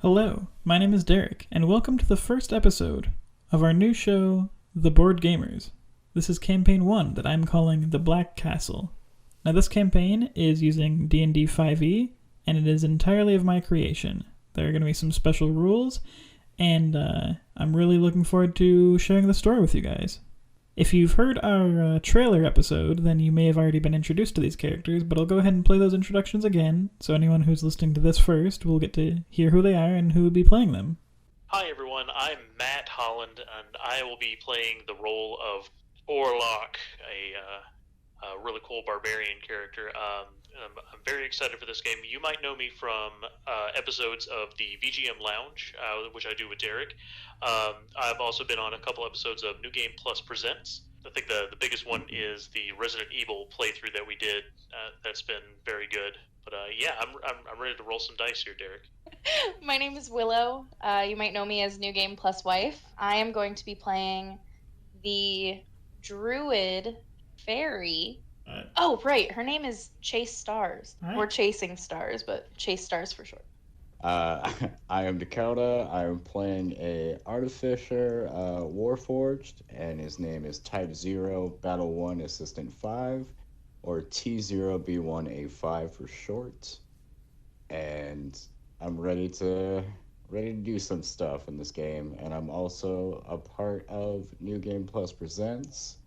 Hello, my name is Derek, and welcome to the first episode of our new show, The Board Gamers. This is campaign 1 that I'm calling The Black Castle. Now this campaign is using D&D 5e, and it is entirely of my creation. There are going to be some special rules, and I'm really looking forward to sharing the story with you guys. If you've heard our trailer episode, then you may have already been introduced to these characters, but I'll go ahead and play those introductions again, so anyone who's listening to this first will get to hear who they are and who will be playing them. Hi everyone, I'm Matt Holland, and I will be playing the role of Kor-Loq, a really cool barbarian character. I'm very excited for this game. You might know me from episodes of the VGM Lounge, which I do with Derek. I've also been on a couple episodes of NewGamePlusPresents. I think the biggest one is the Resident Evil playthrough that we did. That's been very good. But yeah, I'm ready to roll some dice here, Derek. My name is Willow. You might know me as New Game Plus Wife. I am going to be playing the Druid Fairy. Oh, right. Her name is Chase Stars. Right. Or Chasing Stars, but Chase Stars for short. I am Dakota. I'm playing a Artificer, Warforged, and his name is Type 0, Battle 1, Assistant 5, or T0B1A5 for short. And I'm ready to do some stuff in this game, and I'm also a part of New Game Plus Presents.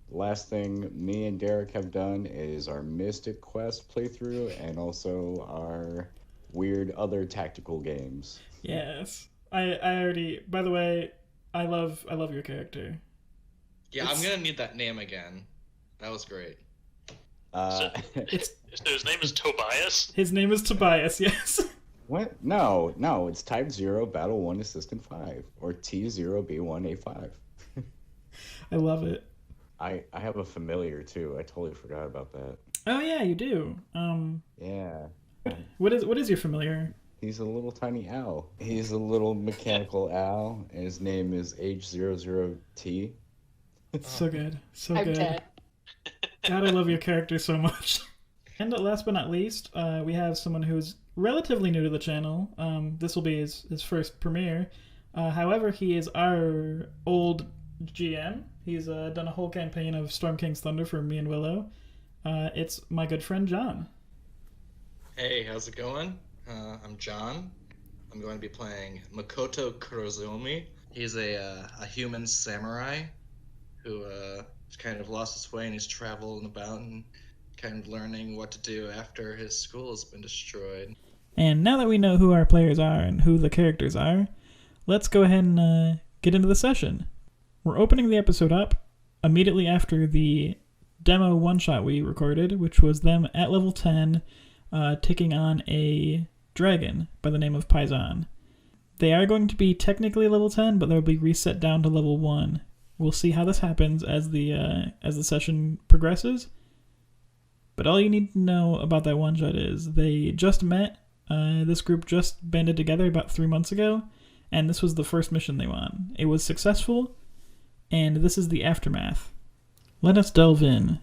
Last thing me and Derek have done is our Mystic Quest playthrough, and also our weird other tactical games. Yes, I already. By the way, I love your character. Yeah, I'm gonna need that name again. That was great. So his name is Tobias? His name is Tobias, yes. What? No, it's Type 0, Battle 1, Assistant 5, or T0B1A5. I love it. I have a familiar, too. I totally forgot about that. Oh, yeah, you do. Yeah. What is your familiar? He's a little tiny owl. He's a little mechanical owl, and his name is H00T. So good. So I'm good. dead. God, I love your character so much. And last but not least, we have someone who's relatively new to the channel. This will be his first premiere. However, he is our old GM. He's done a whole campaign of Storm King's Thunder for me and Willow. It's my good friend John. Hey, how's it going? I'm John. I'm going to be playing Makoto Kurozomi. He's a human samurai who kind of lost his way, and he's traveling about and kind of learning what to do after his school has been destroyed. And now that we know who our players are and who the characters are, let's go ahead and get into the session. We're opening the episode up immediately after the demo one-shot we recorded, which was them at level 10 taking on a dragon by the name of Paisan. They are going to be technically level 10, but they'll be reset down to level 1. We'll see how this happens as the session progresses. But all you need to know about that one-shot is they just met. This group just banded together about 3 months ago, and this was the first mission they won. It was successful, and this is the aftermath. Let us delve in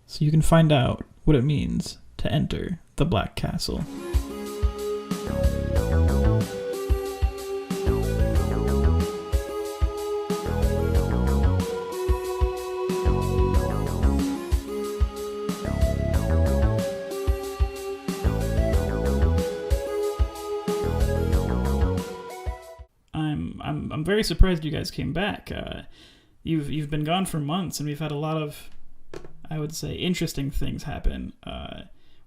so you can find out what it means to enter the Black Castle. I'm very surprised you guys came back. You've been gone for months, and we've had a lot of, I would say, interesting things happen.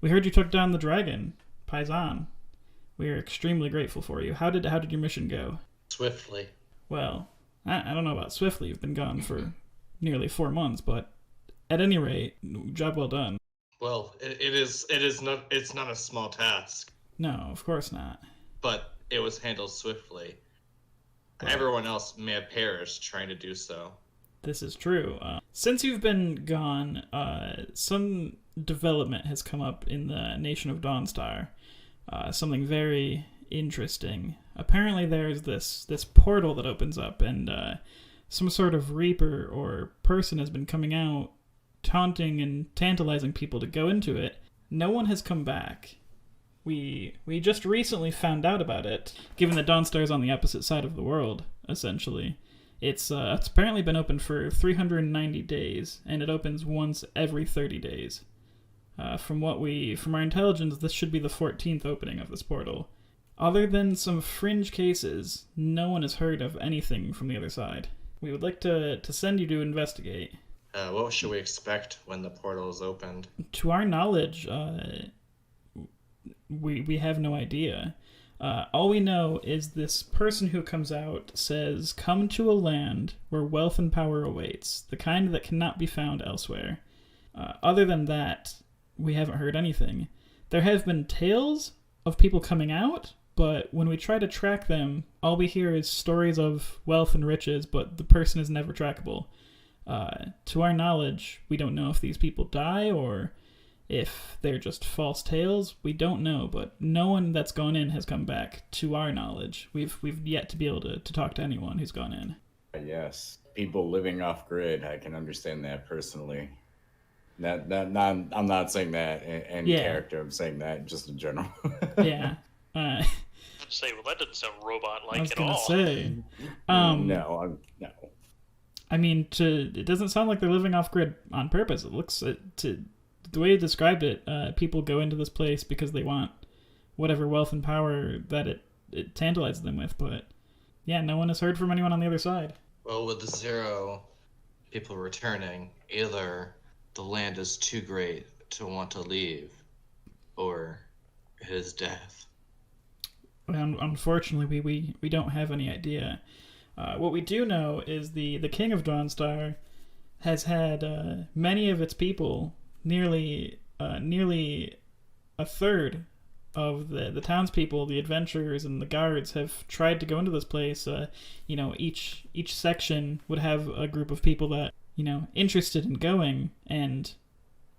We heard you took down the dragon, Paisan. We are extremely grateful for you. How did your mission go? Swiftly. Well, I don't know about swiftly. You've been gone for nearly 4 months, but at any rate, job well done. Well, it's not a small task. No, of course not. But it was handled swiftly. Everyone else may have perished trying to do so. This is true. Since you've been gone, some development has come up in the nation of Dawnstar. Something very interesting. Apparently there's this portal that opens up, and some sort of reaper or person has been coming out, taunting and tantalizing people to go into it. No one has come back. we just recently found out about it, given that Dawnstar is on the opposite side of the world, essentially. It's apparently been open for 390 days, and it opens once every 30 days. From our intelligence, this should be the 14th opening of this portal. Other than some fringe cases, no one has heard of anything from the other side. We would like to send you to investigate. What should we expect when the portal is opened? To our knowledge, we have no idea. All we know is this person who comes out says, "Come to a land where wealth and power awaits, the kind that cannot be found elsewhere." Other than that, we haven't heard anything. There have been tales of people coming out, but when we try to track them, all we hear is stories of wealth and riches, but the person is never trackable. To our knowledge, we don't know if these people die or if they're just false tales. We don't know, but no one that's gone in has come back, to our knowledge. We've yet to be able to talk to anyone who's gone in. Yes, people living off grid, I can understand that personally. I'm not saying that in character, I'm saying that just in general. Yeah. I'd say, well, that doesn't sound robot-like at all. I was gonna say. No. I mean, it doesn't sound like they're living off grid on purpose. It looks the way you described it. People go into this place because they want whatever wealth and power that it tantalizes them with. But yeah, no one has heard from anyone on the other side. Well, with the 0 people returning, either the land is too great to want to leave, or it is death. Well, unfortunately, we don't have any idea. What we do know is the King of Dawnstar has had many of its people, nearly a third of the townspeople, the adventurers, and the guards have tried to go into this place. Each section would have a group of people that interested in going, and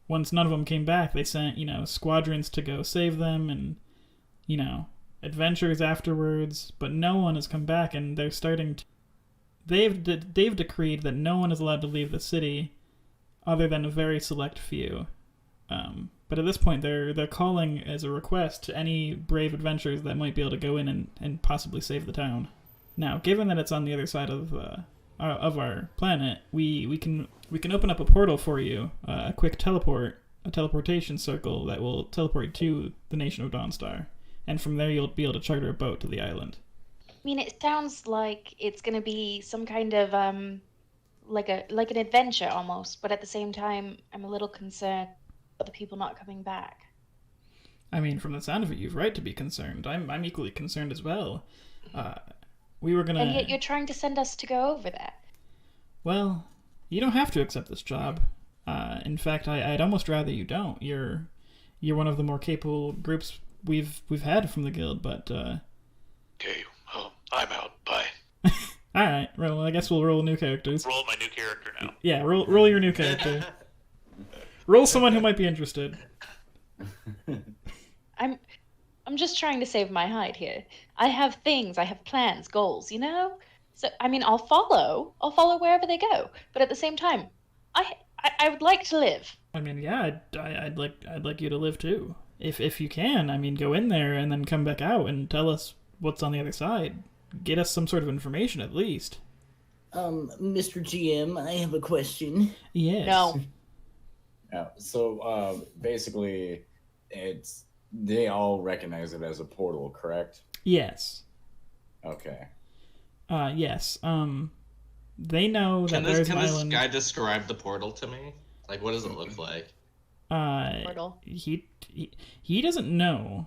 once none of them came back, they sent squadrons to go save them, and adventures afterwards, but no one has come back, and they're starting to... They've decreed that no one is allowed to leave the city other than a very select few. But at this point, they're calling as a request to any brave adventurers that might be able to go in and possibly save the town. Now, given that it's on the other side of our planet, we can open up a portal for you, a quick teleportation circle that will teleport you to the nation of Dawnstar. And from there, you'll be able to charter a boat to the island. I mean, it sounds like it's going to be some kind of, like an adventure almost, but at the same time, I'm a little concerned about the people not coming back. I mean, from the sound of it, you've right to be concerned. I'm equally concerned as well. We were gonna... And yet you're trying to send us to go over there. Well, you don't have to accept this job. In fact, I'd almost rather you don't. You're one of the more capable groups we've had from the guild, but Okay, well, I'm out. Bye. Alright, well, I guess we'll roll new characters. Roll my new character now. Yeah, roll your new character. Roll someone who might be interested. I'm just trying to save my hide here. I have things, I have plans, goals, So, I mean, I'll follow wherever they go, but at the same time, I would like to live. I mean, yeah, I'd like you to live too. If you can, I mean, go in there and then come back out and tell us what's on the other side. Get us some sort of information at least. Mr. GM, I have a question. Yes. No. Yeah, so basically, they all recognize it as a portal, correct? Yes. Okay. Yes. They know that there's an island. Can this guy describe the portal to me? Like, what does it look like? Portal. He doesn't know.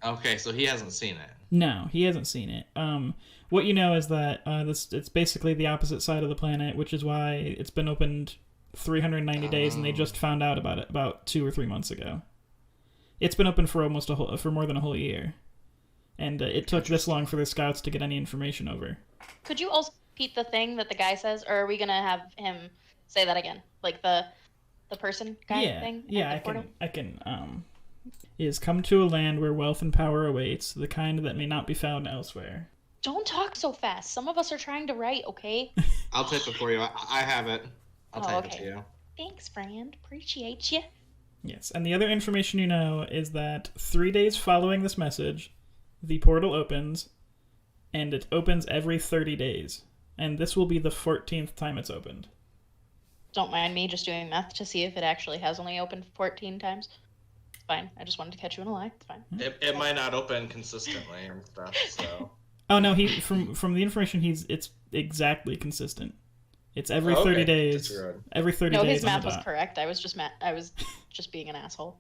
Okay, so he hasn't seen it. No, he hasn't seen it. What you know is that it's basically the opposite side of the planet, which is why it's been opened 390 days, and they just found out about it about 2 or 3 months ago. It's been open for for more than a whole year, and it took this long for the scouts to get any information over. Could you also repeat the thing that the guy says, or are we gonna have him say that again, like the person guy thing? Yeah, I can. Is come to a land where wealth and power awaits, the kind that may not be found elsewhere. Don't talk so fast. Some of us are trying to write, okay? I'll type it for you. I have it. I'll type it to you. Thanks, friend. Appreciate you. Yes, and the other information you know is that 3 days following this message, the portal opens, and it opens every 30 days. And this will be the 14th time it's opened. Don't mind me just doing math to see if it actually has only opened 14 times. It's fine. I just wanted to catch you in a lie. It's fine. It might not open consistently and stuff, so... Oh no, from the information it's exactly consistent. It's every 30 days. Every 30 days. No, his math on the was dot. correct. I was just being an asshole.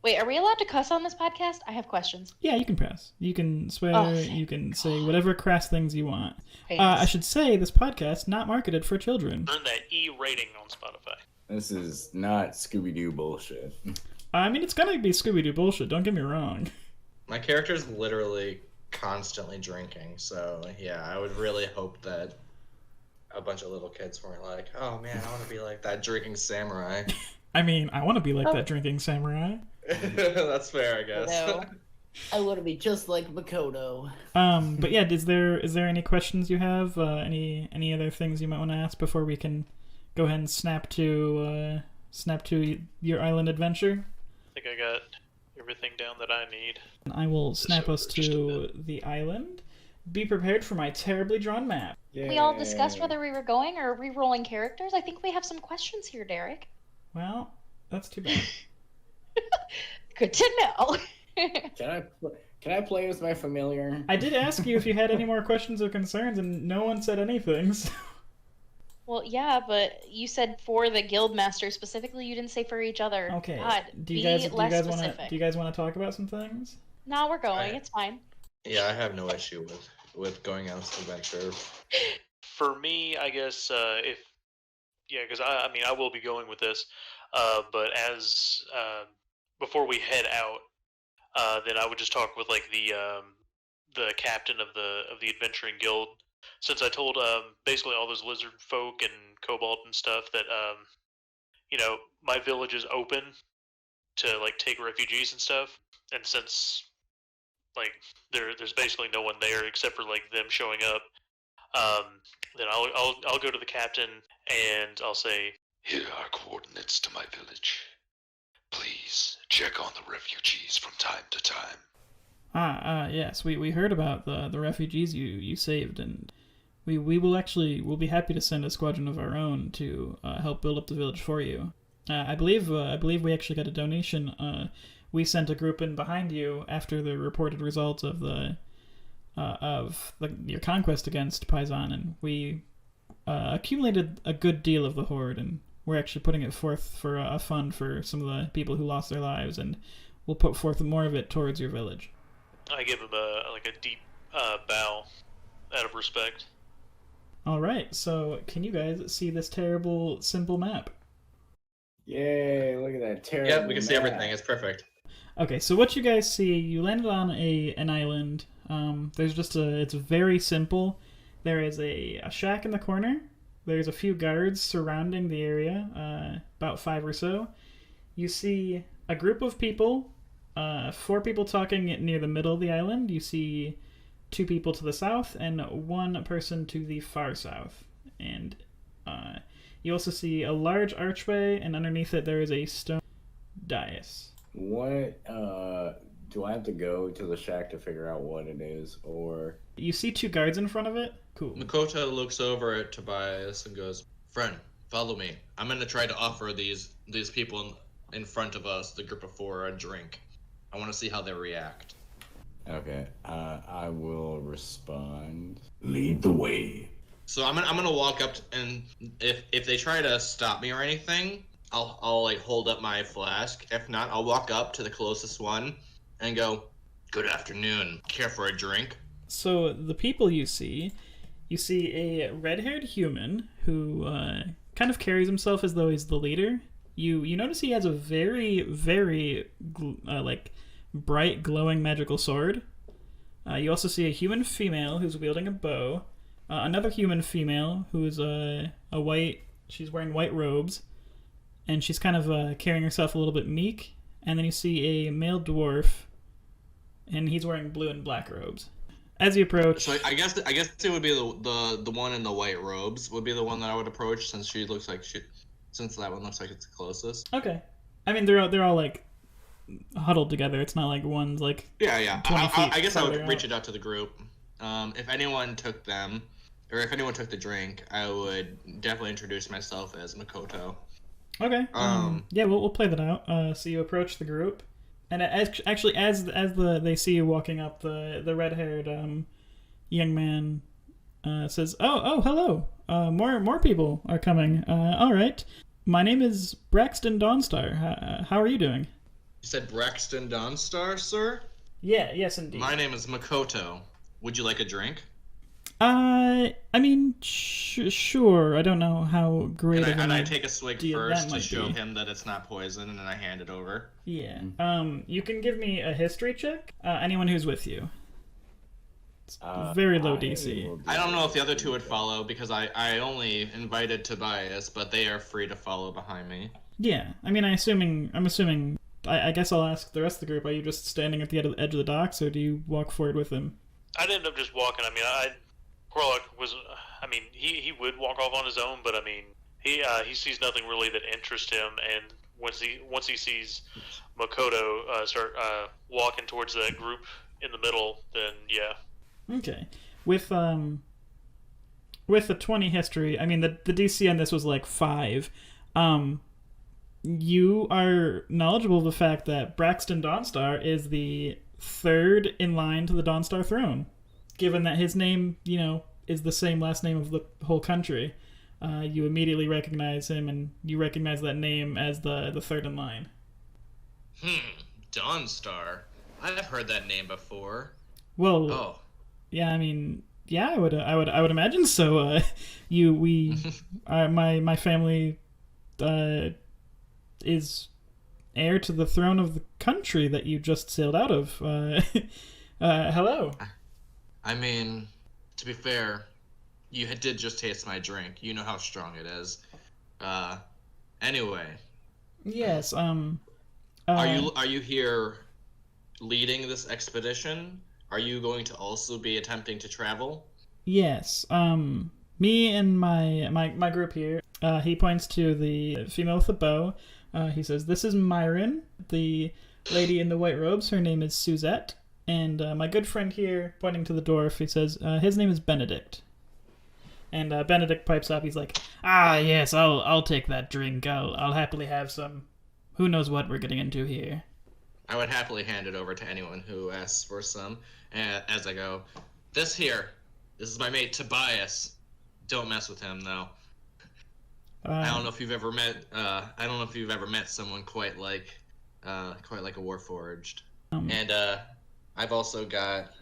Wait, are we allowed to cuss on this podcast? I have questions. Yeah, you can press. You can swear. You can say whatever crass things you want. Thanks. I should say this podcast not marketed for children. Earn that E rating on Spotify. This is not Scooby-Doo bullshit. I mean, it's gonna be Scooby-Doo bullshit. Don't get me wrong. My character's literally constantly drinking, so yeah, I would really hope that a bunch of little kids weren't like, oh man, I want to be like that drinking samurai. I mean, I want to be like that drinking samurai. That's fair, I guess. No. I want to be just like Makoto. But yeah, is there any questions you have? Any other things you might want to ask before we can go ahead and snap to your island adventure? I think I got everything down that I need. I will snap us to the island. Be prepared for my terribly drawn map. We all discussed whether we were going or re-rolling characters. I think we have some questions here, Derek. Well, that's too bad. Good to know. Can I play as my familiar? I did ask you if you had any more questions or concerns, and no one said anything. So. Well, yeah, but you said for the guild master specifically. You didn't say for each other. Okay. God, do you guys want to talk about some things? No, we're going. It's fine. Yeah, I have no issue with going on this adventure. For me, I guess because I will be going with this, but as before we head out, then I would just talk with like the captain of the adventuring guild, since I told basically all those lizard folk and kobold and stuff that my village is open to like take refugees and stuff, and since like there's basically no one there except for like them showing up, then I'll go to the captain and I'll say, here are coordinates to my village. Please check on the refugees from time to time. Yes, we heard about the refugees you saved, and we'll be happy to send a squadron of our own to help build up the village for you. I believe we actually got a donation. We sent a group in behind you after the reported results of your conquest against Paisan, and we accumulated a good deal of the hoard, and we're actually putting it forth for a fund for some of the people who lost their lives, and we'll put forth more of it towards your village. I give him a deep bow out of respect. All right, so can you guys see this terrible, simple map? Yay, look at that terrible Yep, we can see map. everything. It's perfect. Okay, so what you guys see, you landed on an island. There's just it's very simple. There is a shack in the corner. There's a few guards surrounding the area, about 5 or so. You see a group of people, 4 people talking near the middle of the island. You see 2 people to the south and 1 person to the far south. And you also see a large archway, and underneath it there is a stone dais. What, do I have to go to the shack to figure out what it is, or... You see 2 guards in front of it? Cool. Makoto looks over at Tobias and goes, friend, follow me. I'm going to try to offer these people in front of us, the group of 4, a drink. I want to see how they react. Okay, I will respond. Lead the way. So I'm gonna walk up and if they try to stop me or anything, I'll like hold up my flask. If not, I'll walk up to the closest one and go, good afternoon. Care for a drink? So the people you see a red-haired human who kind of carries himself as though he's the leader. You notice he has a very, very bright, glowing magical sword. You also see a human female who's wielding a bow. Another human female who is she's wearing white robes, and she's kind of carrying herself a little bit meek. And then you see a male dwarf, and he's wearing blue and black robes. As you approach, So I guess it would be the one in the white robes would be the one that I would approach, since that one looks like it's the closest. okay, I mean, they're all like huddled together. It's not like one's like Yeah. 20 feet I guess I would farther reach out. it out to the group. If anyone took them, or if anyone took the drink, I would definitely introduce myself as Makoto. Okay. Yeah, we'll play that out. So you approach the group, and as they see you walking up, the red-haired young man says, "Oh, hello. More people are coming. All right. My name is Braxton Dawnstar. How are you doing?" You said Braxton Dawnstar, sir? Yeah. Yes, indeed. My name is Makoto. Would you like a drink? I mean, sure. I don't know how great of And an I take a swig idea first that to might show be. him that it's not poison, and then I hand it over. Yeah. You can give me a history check. Anyone who's with you. It's very low DC. I don't know if the other two would follow, because I only invited Tobias, but they are free to follow behind me. Yeah. I mean, I'm assuming. I guess I'll ask the rest of the group. Are you just standing at the edge of the docks, or do you walk forward with him? I'd end up just walking. I mean, Kor-Loq was. I mean, he would walk off on his own, but I mean, he sees nothing really that interests him, and once he sees Makoto start walking towards that group in the middle, then yeah. Okay. With the 20 history, I mean the DC on this was like 5. You are knowledgeable of the fact that Braxton Dawnstar is the third in line to the Dawnstar throne, given that his name, is the same last name of the whole country. You immediately recognize him, and you recognize that name as the third in line. Dawnstar. I've heard that name before. Well, Oh. Yeah, I mean, yeah, I would imagine so. My family is heir to the throne of the country that you just sailed out of. Hello. I mean, to be fair, you did just taste my drink. You know how strong it is. Anyway. Yes. Are you here leading this expedition? Are you going to also be attempting to travel? Yes. Me and my group here. He points to the female with the bow. He says, "This is Myron, the lady in the white robes. Her name is Suzette. And my good friend here, pointing to the dwarf, he says, his name is Benedict." And Benedict pipes up. He's like, "Ah, yes, I'll take that drink. I'll happily have some. Who knows what we're getting into here." I would happily hand it over to anyone who asks for some. As I go, this is my mate Tobias. Don't mess with him, though. I don't know if you've ever met someone quite like a Warforged. And I've also got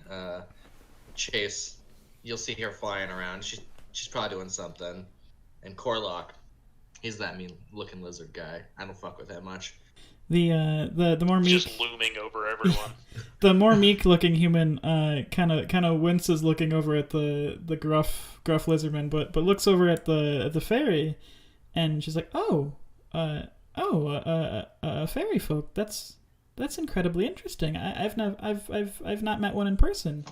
Chase. You'll see her flying around. She's probably doing something. And Kor-Loq, he's that mean-looking lizard guy. I don't fuck with that much. The more meek, just looming over everyone. The more meek-looking human kind of winces looking over at the gruff lizardman, but looks over at the fairy, and she's like, fairy folk. That's incredibly interesting. I've not met one in person.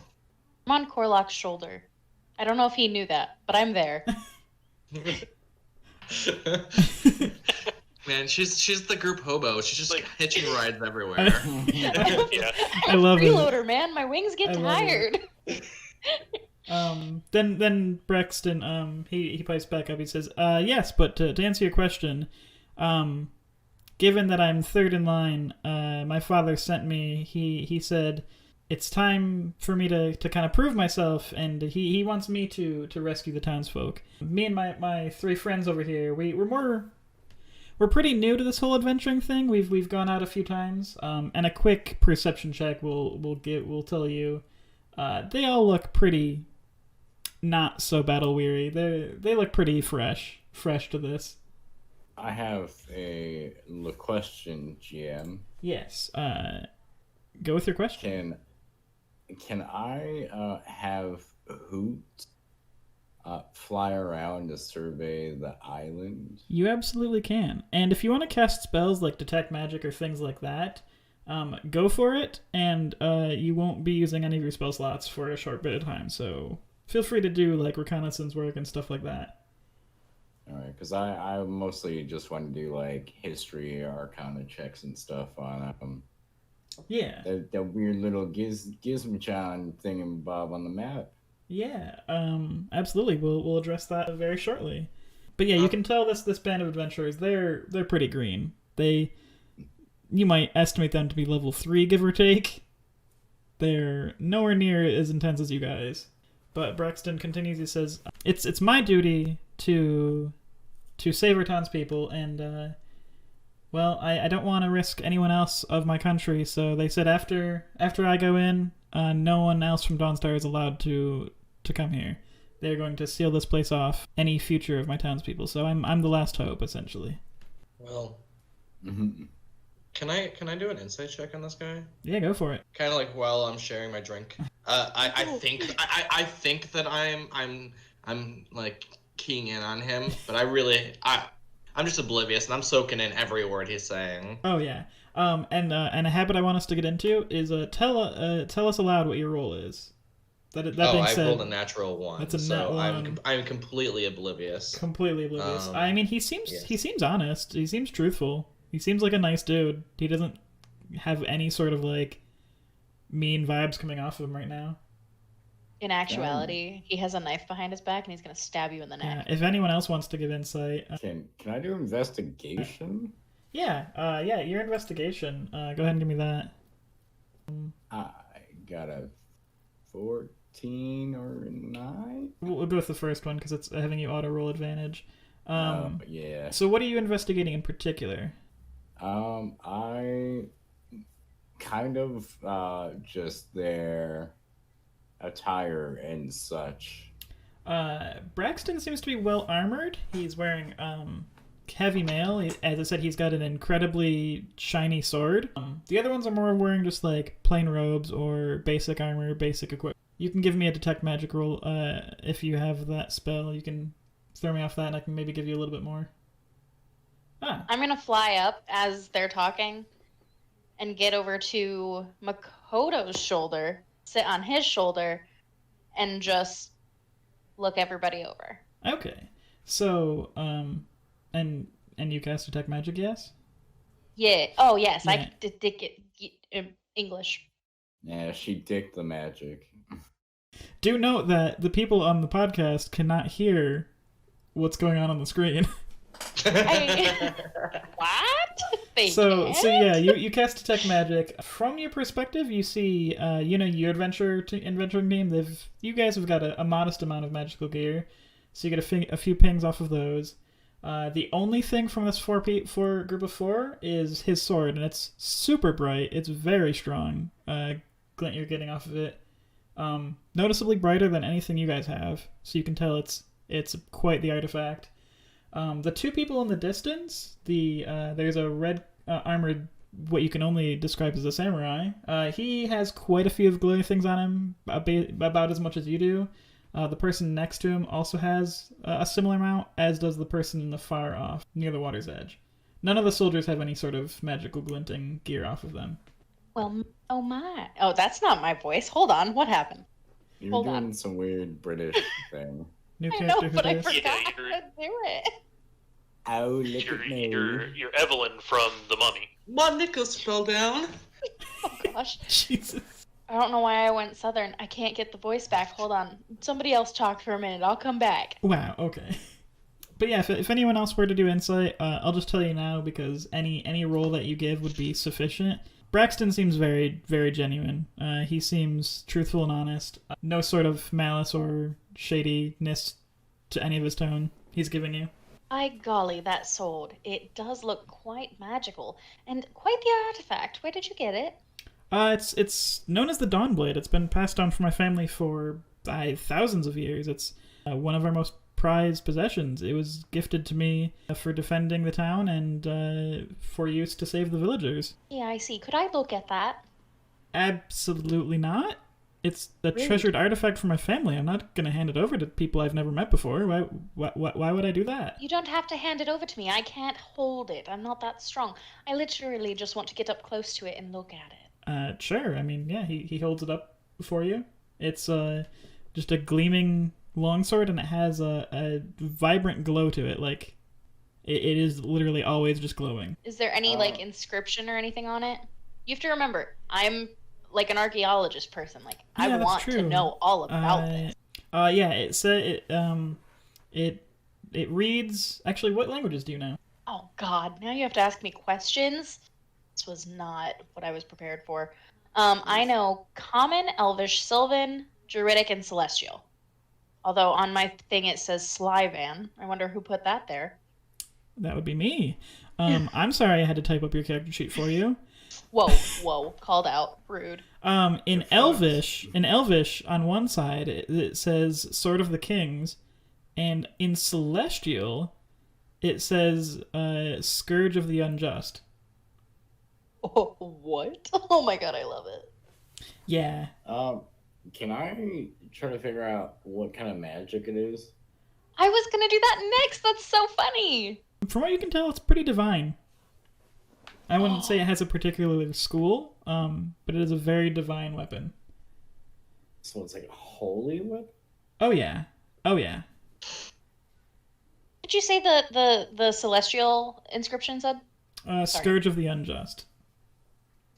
I'm on Kor-Loq's shoulder. I don't know if he knew that, but I'm there. Man, she's the group hobo. She's just like hitching rides everywhere. Yeah. I love it. Freeloader, man. My wings get tired. Then Braxton, he pipes back up. He says, "Yes, but to answer your question, given that I'm third in line, my father sent me. He said it's time for me to kind of prove myself, and he wants me to rescue the townsfolk. Me and my 3 friends over here, we're pretty new to this whole adventuring thing. We've gone out a few times, and a quick perception check will tell you, they all look pretty not so battle weary. They look pretty fresh to this." I have a question, GM. Yes. Go with your question. Can I have Hoot fly around to survey the island? You absolutely can. And if you want to cast spells like Detect Magic or things like that, go for it, and you won't be using any of your spell slots for a short bit of time, so feel free to do like reconnaissance work and stuff like that. All right, because I mostly just want to do like history, arcana checks and stuff on Yeah. that weird little gizmochan thingamabob on the map. Yeah. Absolutely. We'll address that very shortly. But yeah, you can tell this band of adventurers, they're pretty green. You might estimate them to be level 3, give or take. They're nowhere near as intense as you guys. But Braxton continues, he says, It's my duty to save our townspeople, and well, I don't want to risk anyone else of my country, so they said after I go in, no one else from Dawnstar is allowed to come here. They're going to seal this place off any future of my townspeople, so I'm the last hope, essentially. Well, can I do an insight check on this guy? Yeah, go for it. Kind of like while I'm sharing my drink. I think that I'm like keying in on him, but I'm just oblivious and I'm soaking in every word he's saying. Oh yeah. And a habit I want us to get into is tell us aloud what your role is. That being said, I rolled a natural 1. That's a so nat 1. I'm completely oblivious. Completely oblivious. I mean, he seems honest. He seems truthful. He seems like a nice dude. He doesn't have any sort of like mean vibes coming off of him right now. In actuality, he has a knife behind his back and he's gonna stab you in the neck. If anyone else wants to give insight, Can I do investigation? Yeah, your investigation. Go ahead and give me that. I got a 14 or 9. We'll go with the first one because it's having you auto roll advantage. Yeah. So what are you investigating in particular? I kind of just their attire and such. Braxton seems to be well armored. He's wearing heavy mail. As I said, he's got an incredibly shiny sword. The other ones are more wearing just like plain robes or basic armor, basic equipment. You can give me a detect magic roll if you have that spell. You can throw me off that and I can maybe give you a little bit more. I'm gonna fly up as they're talking and get over to Makoto's shoulder, sit on his shoulder, and just look everybody over. Okay. So, and you cast detect magic, yes? Yeah. Oh, yes. Yeah. I did it English. Yeah, she dicked the magic. Do note that the people on the podcast cannot hear what's going on the screen. What? So yeah, you cast detect magic. From your perspective, you see, your adventuring team. You guys have got a modest amount of magical gear, so you get a few pings off of those. The only thing from this four group of 4 is his sword, and it's super bright. It's very strong. Glint you're getting off of it, noticeably brighter than anything you guys have. So you can tell it's quite the artifact. The 2 people in the distance, there's a red armored, what you can only describe as a samurai. He has quite a few of the glowing things on him, about as much as you do. The person next to him also has a similar amount, as does the person in the far off, near the water's edge. None of the soldiers have any sort of magical glinting gear off of them. Well, oh my. Oh, that's not my voice. Hold on. What happened? You're doing some weird British thing. New I character know, who but I does? forgot how to do it. Oh, look at me. You're Evelyn from The Mummy. My knickers fell down. Oh, gosh. Jesus. I don't know why I went southern. I can't get the voice back. Hold on. Somebody else talk for a minute. I'll come back. Wow, okay. But yeah, if anyone else were to do insight, I'll just tell you now because any roll that you give would be sufficient. Braxton seems very, very genuine. He seems truthful and honest. No sort of malice or shadiness to any of his tone he's giving you. By golly, that sword. It does look quite magical. And quite the artifact. Where did you get it? It's known as the Dawnblade. It's been passed down from my family for thousands of years. It's one of our most prized possessions. It was gifted to me for defending the town and for use to save the villagers. Yeah, I see. Could I look at that? Absolutely not. It's a Really? treasured artifact for my family. I'm not going to hand it over to people I've never met before. Why would I do that? You don't have to hand it over to me. I can't hold it. I'm not that strong. I literally just want to get up close to it and look at it. Sure. I mean, yeah, he holds it up for you. It's just a gleaming longsword, and it has a vibrant glow to it. Like, it is literally always just glowing. Is there any, like, inscription or anything on it? You have to remember, I'm, like, an archaeologist person. Like, Yeah, I that's want true. to know all about this. Yeah, it reads... Actually, what languages do you know? Oh, God. Now you have to ask me questions? This was not what I was prepared for. I know Common, Elvish, Sylvan, Druidic, and Celestial. Although on my thing it says Slyvan. I wonder who put that there. That would be me. I'm sorry I had to type up your character sheet for you. Whoa, called out. Rude. In Elvish, on one side, it says Sword of the Kings, and in Celestial, it says Scourge of the Unjust. Oh, what? Oh my god, I love it. Yeah. Can I try to figure out what kind of magic it is? I was gonna do that next. That's so funny. From what you can tell, it's pretty divine. I wouldn't say it has a particular school, but it is a very divine weapon. So it's like a holy weapon? Oh yeah. Did you say the celestial inscription said? Scourge of the Unjust.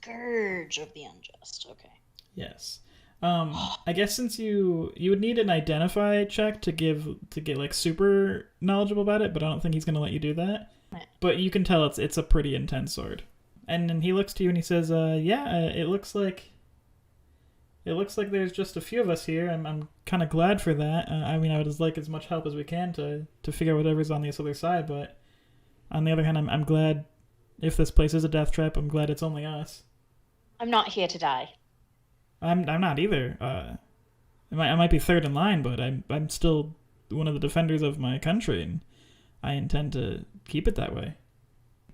Scourge of the Unjust. Okay. Yes. I guess since you would need an identify check to get like super knowledgeable about it, but I don't think he's gonna let you do that. But you can tell it's a pretty intense sword. And then he looks to you and he says, it looks like there's just a few of us here. I'm kind of glad for that. I would like as much help as we can to figure out whatever's on this other side, but on the other hand, I'm glad if this place is a death trap, I'm glad it's only us. I'm not here to die. I'm not either. I might be third in line, but I'm still one of the defenders of my country, and I intend to keep it that way.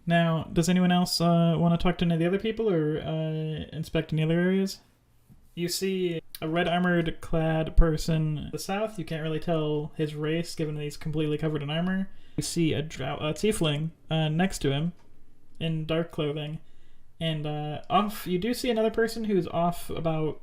Now, does anyone else want to talk to any of the other people or inspect any other areas? You see a red armored clad person to the south. You can't really tell his race given that he's completely covered in armor. You see a tiefling next to him in dark clothing. And off, you do see another person who's off about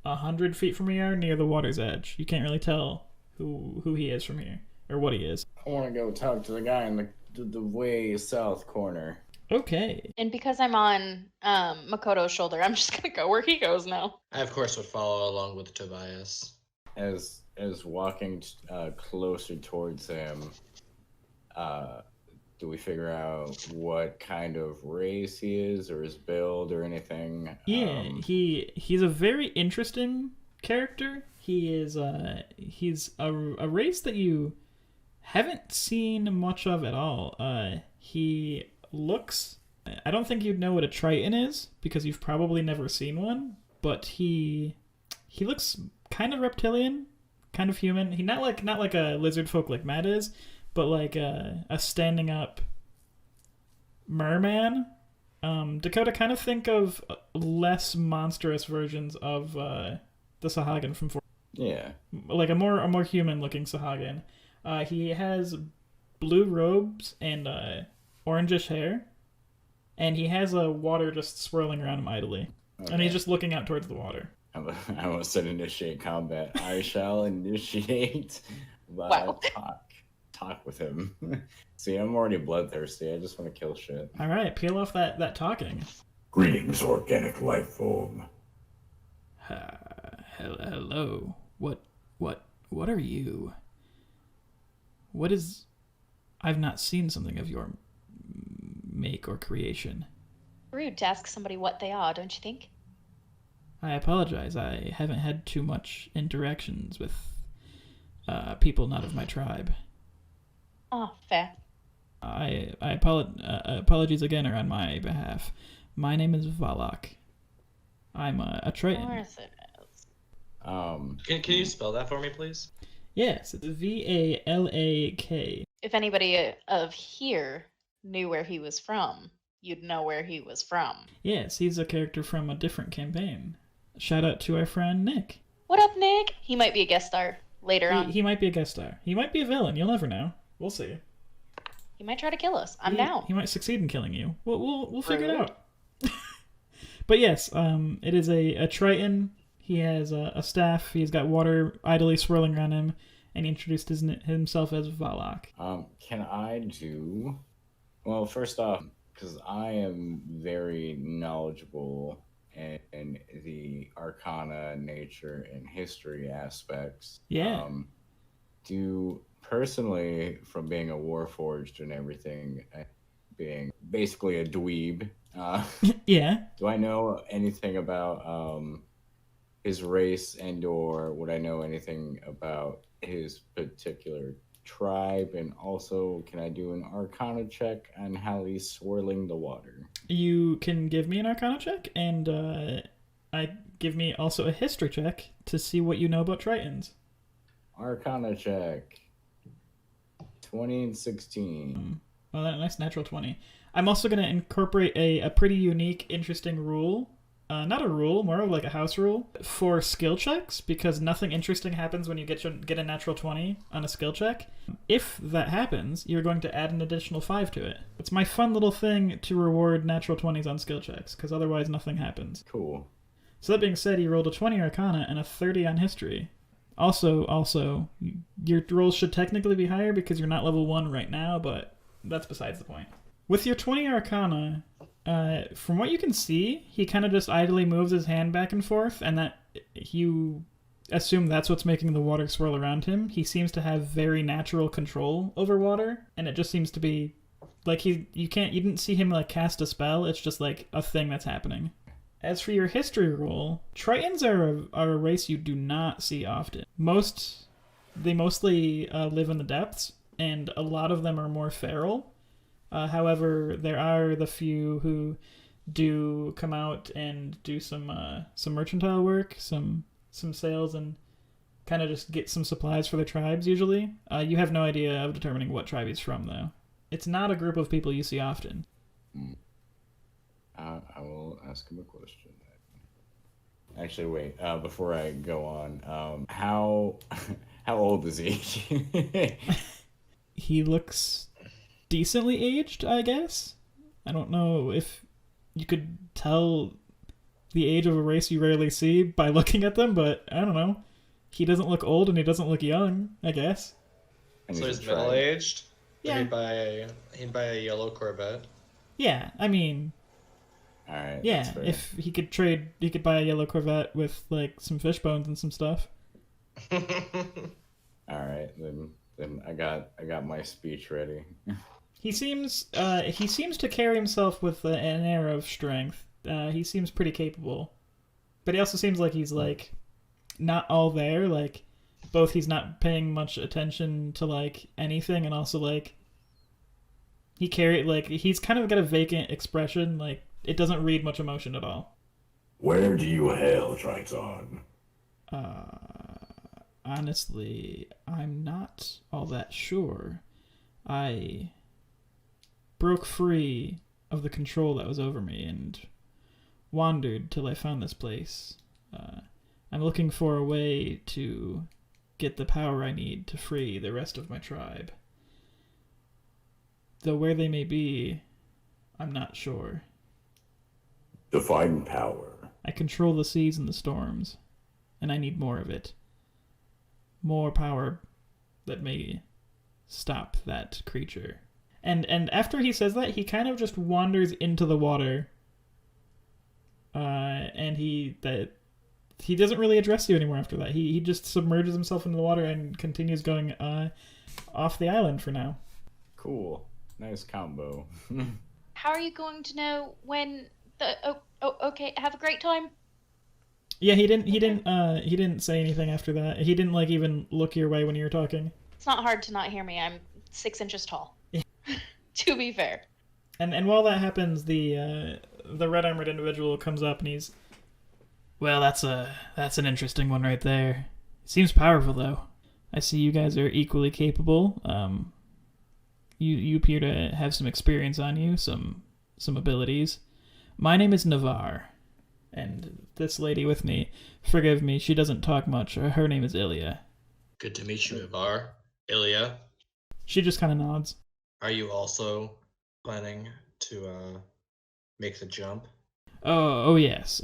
100 feet from where you are, near the water's edge. You can't really tell who he is from here, or what he is. I want to go talk to the guy in the way south corner. Okay. And because I'm on Makoto's shoulder, I'm just gonna go where he goes now. I, of course, would follow along with Tobias. As walking closer towards him, do we figure out what kind of race he is, or his build, or anything? Yeah, he's a very interesting character. He is he's a race that you haven't seen much of at all. He looks... I don't think you'd know what a Triton is, because you've probably never seen one, but he looks kind of reptilian, kind of human. He not like a lizard folk like Matt is, but like a standing up merman. Dakota, kind of think of less monstrous versions of the Sahagin from Yeah. Like a more human looking Sahagin. He has blue robes and orangish hair, and he has a water just swirling around him idly. Okay. And he's just looking out towards the water. I almost said initiate combat. I shall initiate. Wow. Talk with him. See, I'm already bloodthirsty. I just want to kill shit. All right, peel off that talking. Greetings, organic life form. Hello. What are you? What is... I've not seen something of your make or creation. Rude to ask somebody what they are, don't you think? I apologize. I haven't had too much interactions with people not of my tribe. Oh, fair. Apologies again are on my behalf. My name is Valak. I'm a Triton. Of course it is. Can you spell that for me, please? Yes, it's Valak. If anybody of here knew where he was from, you'd know where he was from. Yes, he's a character from a different campaign. Shout out to our friend Nick. What up, Nick? He might be a guest star later on. He might be a guest star. He might be a villain. You'll never know. We'll see. He might try to kill us. I'm down. He might succeed in killing you. We'll figure it out. But yes, it is a Triton. He has a staff. He's got water idly swirling around him, and he introduced himself as Valak. Can I do... Well, first off, because I am very knowledgeable in the arcana, nature, and history aspects. Yeah. Personally, from being a warforged and everything, being basically a dweeb, yeah. do I know anything about his race, and or would I know anything about his particular tribe? And also, can I do an arcana check on how he's swirling the water? You can give me an arcana check, and give me also a history check to see what you know about Tritons. Arcana check. 20 and 16. Well, that nice natural 20. I'm also going to incorporate a pretty unique, interesting rule. Not a rule, more like a house rule for skill checks, because nothing interesting happens when you get a natural 20 on a skill check. If that happens, you're going to add an additional 5 to it. It's my fun little thing to reward natural 20s on skill checks, because otherwise nothing happens. Cool. So that being said, he rolled a 20 arcana and a 30 on history. Also, your rolls should technically be higher because you're not level 1 right now, but that's besides the point. With your 20 arcana, from what you can see, he kind of just idly moves his hand back and forth, and that you assume that's what's making the water swirl around him. He seems to have very natural control over water, and it just seems to be like you didn't see him like cast a spell. It's just like a thing that's happening. As for your history roll, Tritons are a race you do not see often. They mostly live in the depths, and a lot of them are more feral. However, there are the few who do come out and do some mercantile work, some sales, and kind of just get some supplies for their tribes, usually. You have no idea of determining what tribe he's from, though. It's not a group of people you see often. I will ask him a question. Actually, wait. Before I go on, how old is he? He looks decently aged, I guess. I don't know if you could tell the age of a race you rarely see by looking at them, but I don't know. He doesn't look old and he doesn't look young, I guess. So he's middle-aged? Yeah. He'd buy a yellow Corvette? Yeah, I mean... Alright, yeah, if he could buy a yellow Corvette with, like, some fish bones and some stuff. Alright, then I got my speech ready. He seems to carry himself with an air of strength. He seems pretty capable. But he also seems like he's, like, not all there, like, both he's not paying much attention to, like, anything, and also, like, he's kind of got a vacant expression, like, it doesn't read much emotion at all. Where do you hail, Triton? Honestly, I'm not all that sure. I broke free of the control that was over me and wandered till I found this place. I'm looking for a way to get the power I need to free the rest of my tribe. Though where they may be, I'm not sure. Define power. I control the seas and the storms, and I need more of it. More power that may stop that creature. And after he says that, he kind of just wanders into the water. And he doesn't really address you anymore after that. He just submerges himself into the water and continues going off the island for now. Cool. Nice combo. How are you going to know when okay, have a great time. Yeah, he didn't say anything after that. He didn't like even look your way when you were talking. It's not hard to not hear me. I'm 6 inches tall. Yeah. To be fair. And while that happens, the red armored individual comes up and he's, well, that's an interesting one right there. Seems powerful though. I see you guys are equally capable. You appear to have some experience on you, some abilities. My name is Navarre, and this lady with me, forgive me, she doesn't talk much. Her name is Ilya. Good to meet you, Navarre. Ilya. She just kind of nods. Are you also planning to make the jump? Oh yes.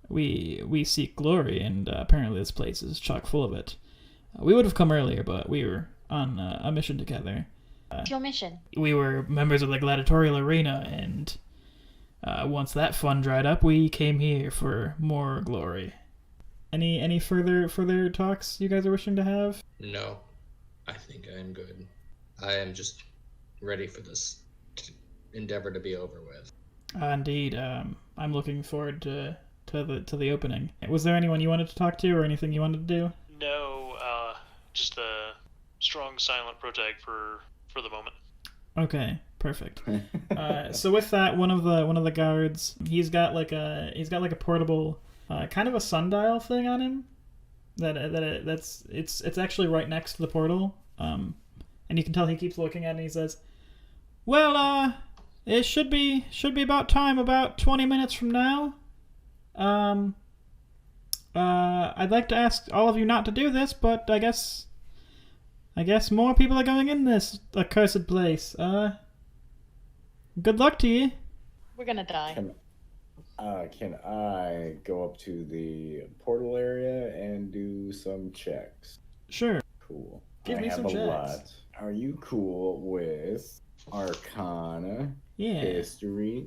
We seek glory, and apparently this place is chock full of it. We would have come earlier, but we were on a mission together. What's your mission? We were members of the gladiatorial arena, and once that fun dried up, we came here for more glory. Any further talks you guys are wishing to have? No, I think I am good. I am just ready for this endeavor to be over with. Indeed, I'm looking forward to the opening. Was there anyone you wanted to talk to, or anything you wanted to do? No, just a strong silent protag for the moment. Okay, perfect. So with that, one of the guards, he's got like a portable, kind of a sundial thing on him. It's actually right next to the portal. And you can tell he keeps looking at it and he says, "Well, it should be about time, about 20 minutes from now. I'd like to ask all of you not to do this, but I guess more people are going in this accursed place. Good luck to you." We're gonna die. Can I go up to the portal area and do some checks? Sure. Cool. Give me some I have a checks. lot. Are you cool with Arcana, Yeah. History,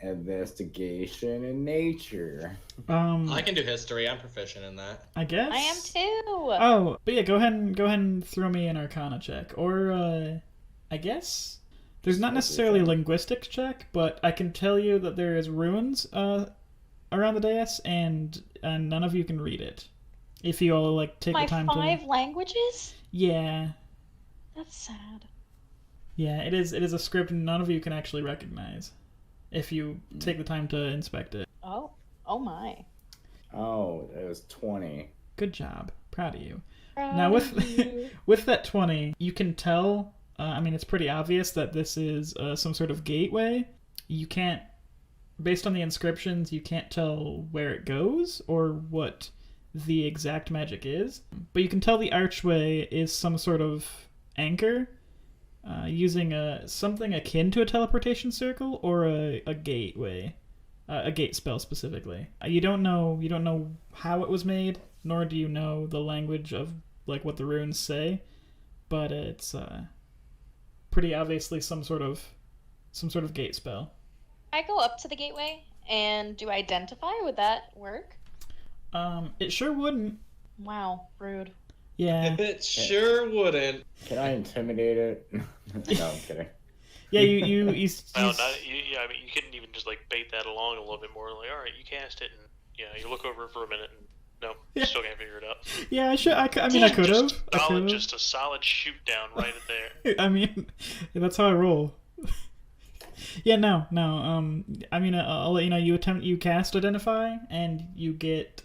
Investigation, and Nature? I can do history. I'm proficient in that. I guess. I am too. Oh, but yeah, go ahead and throw me an Arcana check, or I guess there's not necessarily a linguistics check, but I can tell you that there is runes around the dais, and none of you can read it. If you all take My the time 5 to. languages? Yeah. That's sad. Yeah, it is a script none of you can actually recognize if you take the time to inspect it. Oh my. Oh, it was 20. Good job. Proud of you. Proud Now of you. with that 20, you can tell, it's pretty obvious that this is some sort of gateway. You can't, based on the inscriptions, you can't tell where it goes or what the exact magic is. But you can tell the archway is some sort of anchor, using something akin to a teleportation circle or a gateway, a gate spell specifically. You don't know how it was made, nor do you know the language of what the runes say, but it's pretty obviously some sort of gate spell. I go up to the gateway and do identify. Would that work? It sure wouldn't. Wow, rude. Yeah. It sure wouldn't. Can I intimidate it? No, I'm kidding. Yeah, you Well, you couldn't even just bait that along a little bit more. All right, you cast it, and you look over it for a minute, and no, you still can't figure it out. Yeah, I could have. Just a solid shoot down right there. That's how I roll. Yeah, no. I'll let you know. You cast identify, and you get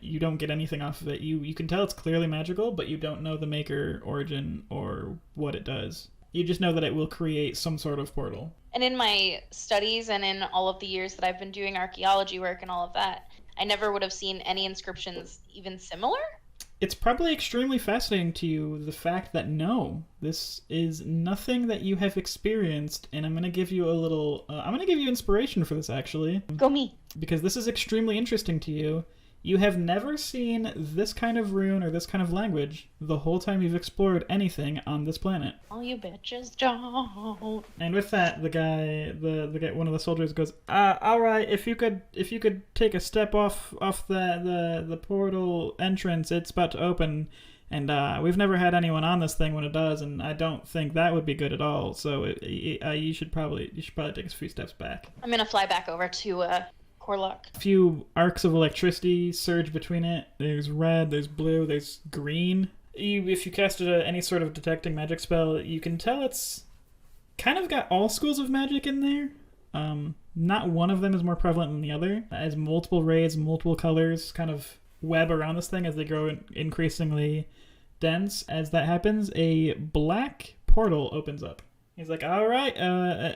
you don't get anything off of it. You can tell it's clearly magical, but you don't know the maker, origin, or what it does. You just know that it will create some sort of portal. And in my studies and in all of the years that I've been doing archaeology work and all of that, I never would have seen any inscriptions even similar. It's probably extremely fascinating to you, the fact that no, this is nothing that you have experienced, and I'm going to give you I'm going to give you inspiration for this, actually. Go me. Because this is extremely interesting to you. You have never seen this kind of rune or this kind of language the whole time you've explored anything on this planet. Oh, you bitches don't. And with that, the guy, one of the soldiers goes, all right, if you could take a step off the portal entrance, it's about to open, and we've never had anyone on this thing when it does, and I don't think that would be good at all. So you should probably take a few steps back. I'm gonna fly back over to Kor-Loq. A few arcs of electricity surge between it. There's red, there's blue, there's green. If you casted any sort of detecting magic spell, you can tell it's kind of got all schools of magic in there. Not one of them is more prevalent than the other. As multiple rays, multiple colors kind of web around this thing as they grow increasingly dense. As that happens, a black portal opens up. He's like, all right,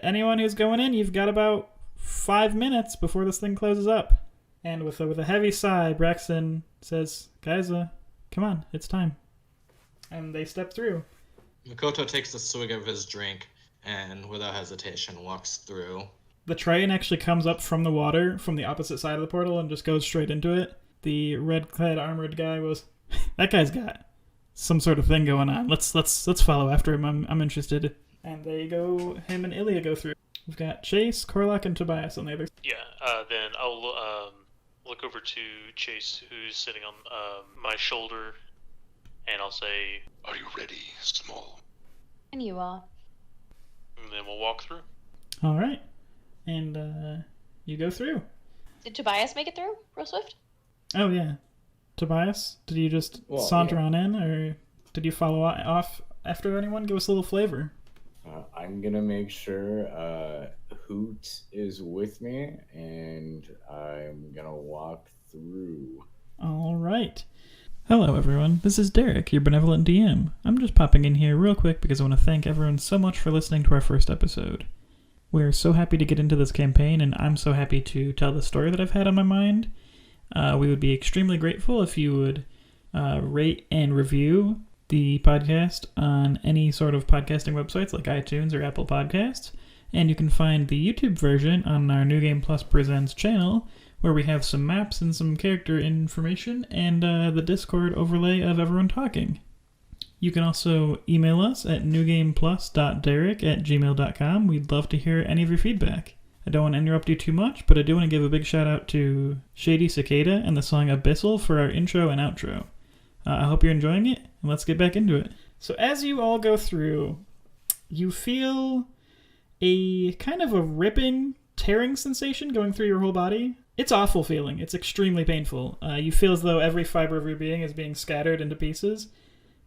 anyone who's going in, you've got about 5 minutes before this thing closes up. And with a heavy sigh, Braxton says, guys, come on, it's time. And they step through. Makoto takes a swig of his drink and, without hesitation, walks through. The train actually comes up from the water from the opposite side of the portal and just goes straight into it. The red-clad armored guy goes, that guy's got some sort of thing going on. Let's follow after him. I'm interested. And there you go. Him and Ilya go through. We've got Chase, Kor-Loq, and Tobias on the other. Yeah. Then I'll look over to Chase, who's sitting on my shoulder, and I'll say, "Are you ready, Small?" And you are. And then we'll walk through. All right. And you go through. Did Tobias make it through real swift? Oh, yeah. Tobias, did you just saunter on in, or did you follow off after anyone? Give us a little flavor. I'm gonna make sure Hoot is with me, and I'm gonna walk through. All right. Hello, everyone. This is Derek, your benevolent DM. I'm just popping in here real quick because I want to thank everyone so much for listening to our first episode. We're so happy to get into this campaign, and I'm so happy to tell the story that I've had on my mind. We would be extremely grateful if you would rate and review the podcast on any sort of podcasting websites like iTunes or Apple Podcasts. And you can find the YouTube version on our New Game Plus Presents channel, where we have some maps and some character information and the Discord overlay of everyone talking. You can also email us at newgameplus.derek@gmail.com. We'd love to hear any of your feedback. I don't want to interrupt you too much, but I do want to give a big shout out to Shady Cicada and the song Abyssal for our intro and outro. I hope you're enjoying it, and let's get back into it. So as you all go through, you feel a kind of a ripping, tearing sensation going through your whole body. It's awful feeling. It's extremely painful. You feel as though every fiber of your being is being scattered into pieces.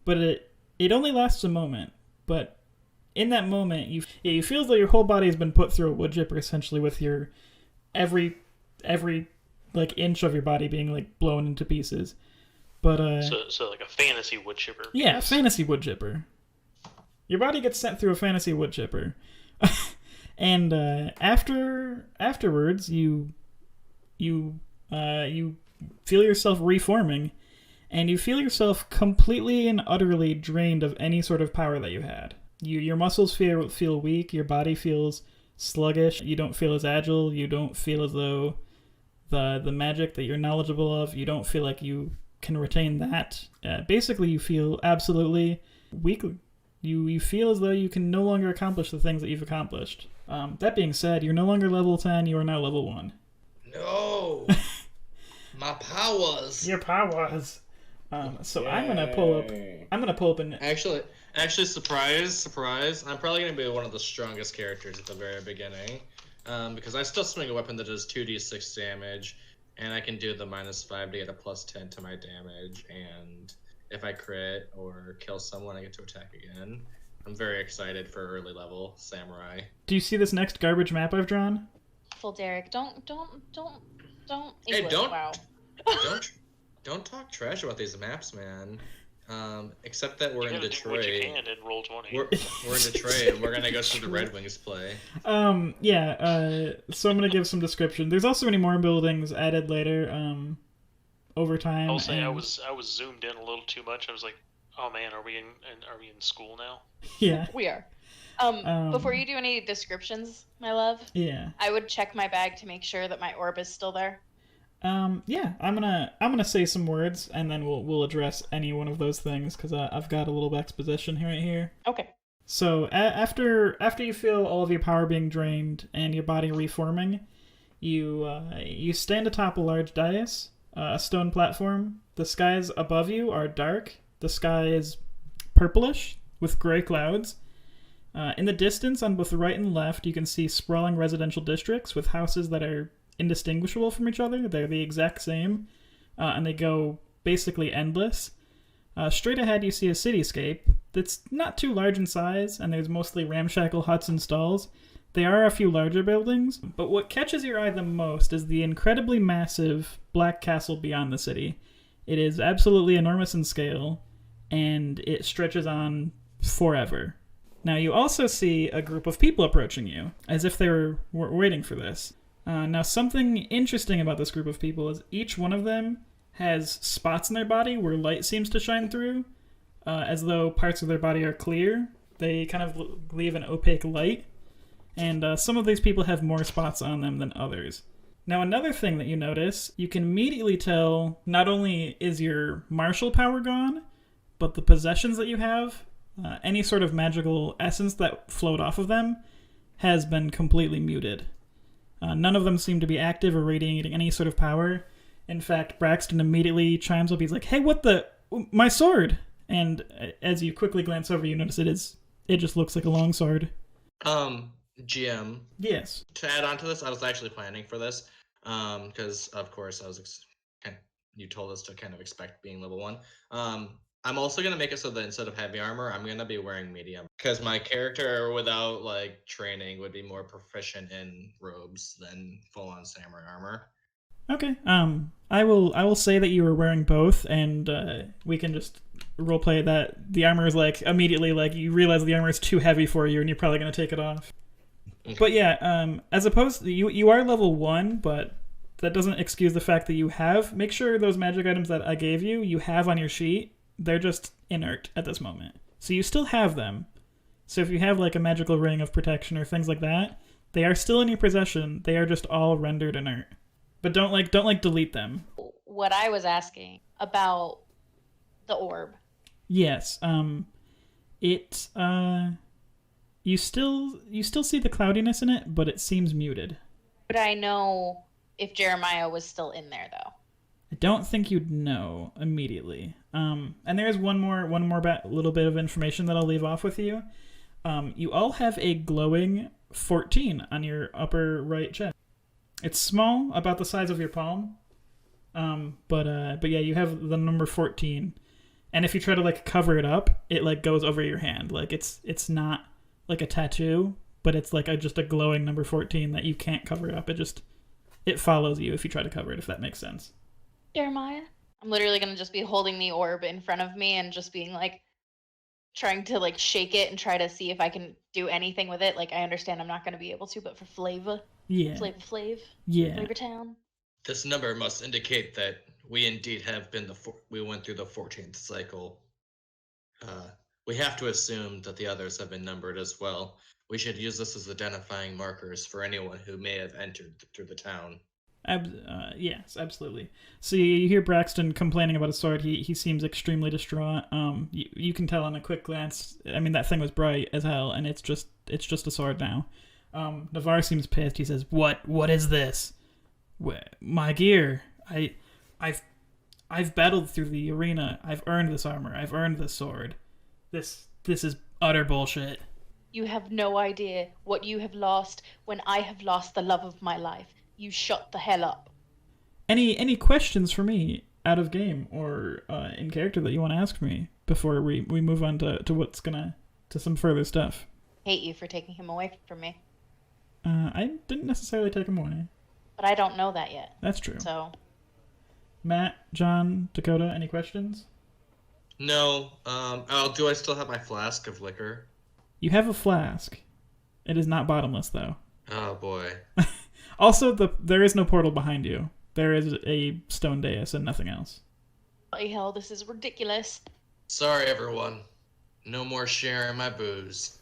But it only lasts a moment. But in that moment, you feel as though your whole body has been put through a wood chipper, essentially, with your every like inch of your body being like blown into pieces. But so like a fantasy wood chipper. Yeah, fantasy wood chipper. Your body gets sent through a fantasy wood chipper, and afterwards you feel yourself reforming. And you feel yourself completely and utterly drained of any sort of power that you had. Your muscles feel weak, your body feels sluggish, you don't feel as agile, you don't feel as though the magic that you're knowledgeable of, you don't feel like you can retain that. Basically, you feel absolutely weak. You feel as though you can no longer accomplish the things that you've accomplished. That being said, you're no longer level 10, you are now level 1. No! My powers! Your powers! So Yay. I'm gonna pull up an... Actually, surprise! I'm probably gonna be one of the strongest characters at the very beginning, because I still swing a weapon that does 2d6 damage, and I can do the -5 to get a +10 to my damage, and if I crit or kill someone, I get to attack again. I'm very excited for early level samurai. Do you see this next garbage map I've drawn? Full Derek, don't. Hey, English, don't. Wow. Don't talk trash about these maps, man. Except that we're You in gotta do what you Detroit. can in Roll20. We're in Detroit, and we're gonna go see the Red Wings play. So I'm gonna give some description. There's also many more buildings added later, over time. I'll say I was zoomed in a little too much. I was like, oh man, are we in school now? Yeah. We are. Before you do any descriptions, my love, Yeah. I would check my bag to make sure that my orb is still there. Yeah, I'm gonna say some words, and then we'll address any one of those things, because I've got a little exposition right here. Okay. So after you feel all of your power being drained and your body reforming, you stand atop a large dais, a stone platform. The skies above you are dark. The sky is purplish with gray clouds. In the distance, on both the right and left, you can see sprawling residential districts with houses that are indistinguishable from each other. They're the exact same, and they go basically endless. Straight ahead, you see a cityscape that's not too large in size, and there's mostly ramshackle huts and stalls. There are a few larger buildings, but what catches your eye the most is the incredibly massive Black Castle beyond the city. It is absolutely enormous in scale, and it stretches on forever. Now, you also see a group of people approaching you, as if they were waiting for this. Now, something interesting about this group of people is each one of them has spots in their body where light seems to shine through, as though parts of their body are clear. They kind of leave an opaque light, and some of these people have more spots on them than others. Now, another thing that you notice, you can immediately tell not only is your martial power gone, but the possessions that you have, any sort of magical essence that flowed off of them, has been completely muted. None of them seem to be active or radiating any sort of power. In fact, Braxton immediately chimes up. He's like, "Hey, what the... my sword!" And as you quickly glance over, you notice it just looks like a long sword. GM. Yes. To add on to this, I was actually planning for this, because of course you told us to kind of expect being level 1. I'm also gonna make it so that instead of heavy armor, I'm gonna be wearing medium, because my character without like training would be more proficient in robes than full-on samurai armor. Okay. I will say that you were wearing both, and we can just roleplay that the armor is like immediately like you realize the armor is too heavy for you, and you're probably gonna take it off. Okay. But yeah, as opposed to, you are level 1, but that doesn't excuse the fact that you have. Make sure those magic items that I gave you have on your sheet. They're just inert at this moment, so you still have them. So if you have like a magical ring of protection or things like that, they are still in your possession. They are just all rendered inert. But don't delete them. What I was asking about the orb. Yes. You still see the cloudiness in it, but it seems muted. Would I know if Jeremiah was still in there though? I don't think you'd know immediately. And there's one more little bit of information that I'll leave off with you. You all have a glowing 14 on your upper right chest. It's small, about the size of your palm. But yeah, you have the number 14. And if you try to like cover it up, it like goes over your hand. Like it's not like a tattoo, but it's like just a glowing number 14 that you can't cover it up. It follows you if you try to cover it, if that makes sense. Jeremiah? I'm literally gonna just be holding the orb in front of me and just being like trying to like shake it and try to see if I can do anything with it. Like I understand I'm not gonna be able to, but for flavor. Yeah. Flav. Yeah. Flavor Town. This number must indicate that we indeed have been we went through the 14th cycle. We have to assume that the others have been numbered as well. We should use this as identifying markers for anyone who may have entered through the town. Yes, absolutely. So you hear Braxton complaining about his sword. He seems extremely distraught. You can tell on a quick glance. I mean, that thing was bright as hell, and it's just a sword now. Navarre seems pissed. He says, "What is this? My gear. I've battled through the arena. I've earned this armor. I've earned this sword. This is utter bullshit." You have no idea what you have lost when I have lost the love of my life. You shut the hell up. Any questions for me out of game or in character that you want to ask me before we move on to what's to some further stuff? Hate you for taking him away from me. I didn't necessarily take him away. But I don't know that yet. That's true. So, Matt, John, Dakota, any questions? No. Do I still have my flask of liquor? You have a flask. It is not bottomless, though. Oh, boy. Also, there is no portal behind you. There is a stone dais and nothing else. Bloody hell, this is ridiculous. Sorry, everyone. No more sharing my booze.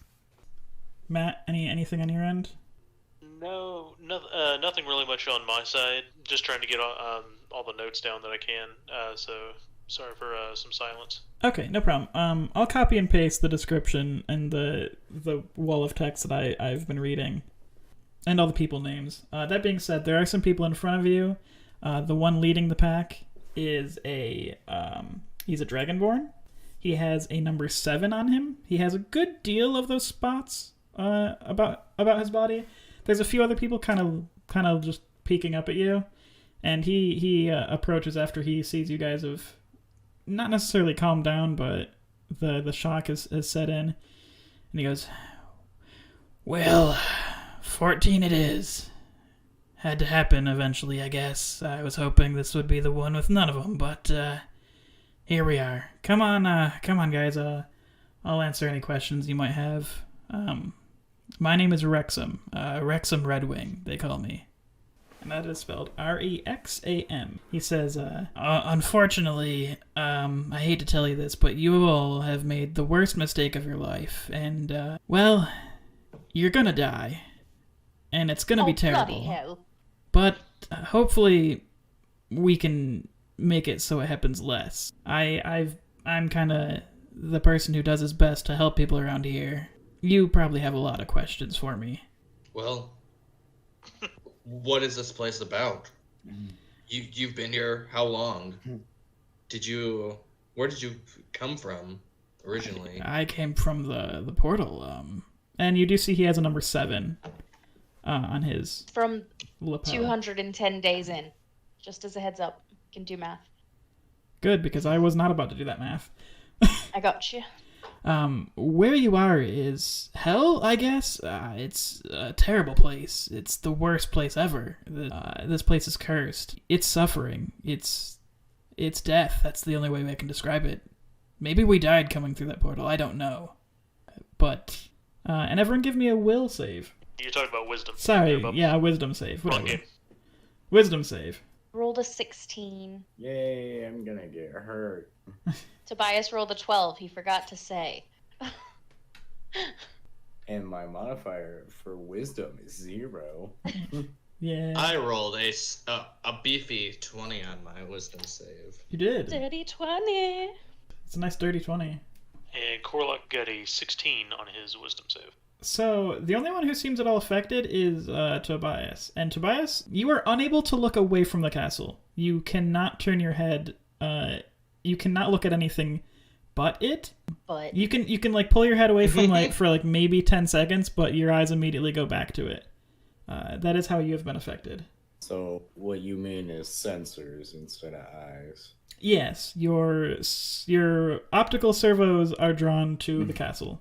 Matt, anything on your end? No, nothing really much on my side. Just trying to get all the notes down that I can. So sorry for some silence. Okay, no problem. I'll copy and paste the description and the wall of text that I've been reading, and all the people names. That being said, there are some people in front of you. The one leading the pack is he's a Dragonborn. He has a number 7 on him. He has a good deal of those spots about his body. There's a few other people kind of just peeking up at you, and he approaches after he sees you guys have not necessarily calmed down, but the shock has set in, and he goes, "Well, 14 it is. Had to happen eventually, I guess. I was hoping this would be the one with none of them, but here we are. Come on, guys. I'll answer any questions you might have. My name is Wrexham. Wrexham Redwing, they call me. And that is spelled Rexam. He says, unfortunately, I hate to tell you this, but you all have made the worst mistake of your life. And, well, you're gonna die. And it's gonna be terrible. Bloody hell. But hopefully we can make it so it happens less. I'm kind of the person who does his best to help people around here, you probably have a lot of questions for me. Well, what is this place about? You've been here how long? Where did you come from originally? I came from the portal, and you do see he has a number 7 on his From lapel. 210 days in. Just as a heads up. Can do math. Good, because I was not about to do that math. I got you. Where you are is hell, I guess. It's a terrible place. It's the worst place ever. This place is cursed. It's suffering. It's death. That's the only way I can describe it. Maybe we died coming through that portal. I don't know. But, and everyone give me a will save. You're talking about wisdom. Sorry, yeah, wisdom save. Wrong Whatever. game. Wisdom save. Rolled a 16. Yay, I'm gonna get hurt. Tobias rolled a 12. He forgot to say. And my modifier for wisdom is 0. Yeah. I rolled a beefy 20 on my wisdom save. You did. Dirty 20. It's a nice dirty 20. And Kor-Loq got a 16 on his wisdom save. So, the only one who seems at all affected is Tobias. And Tobias, you are unable to look away from the castle. You cannot turn your head, you cannot look at anything but it. But You can like pull your head away from for maybe 10 seconds, but your eyes immediately go back to it. That is how you have been affected. So what you mean is sensors instead of eyes. Yes, your optical servos are drawn to the castle.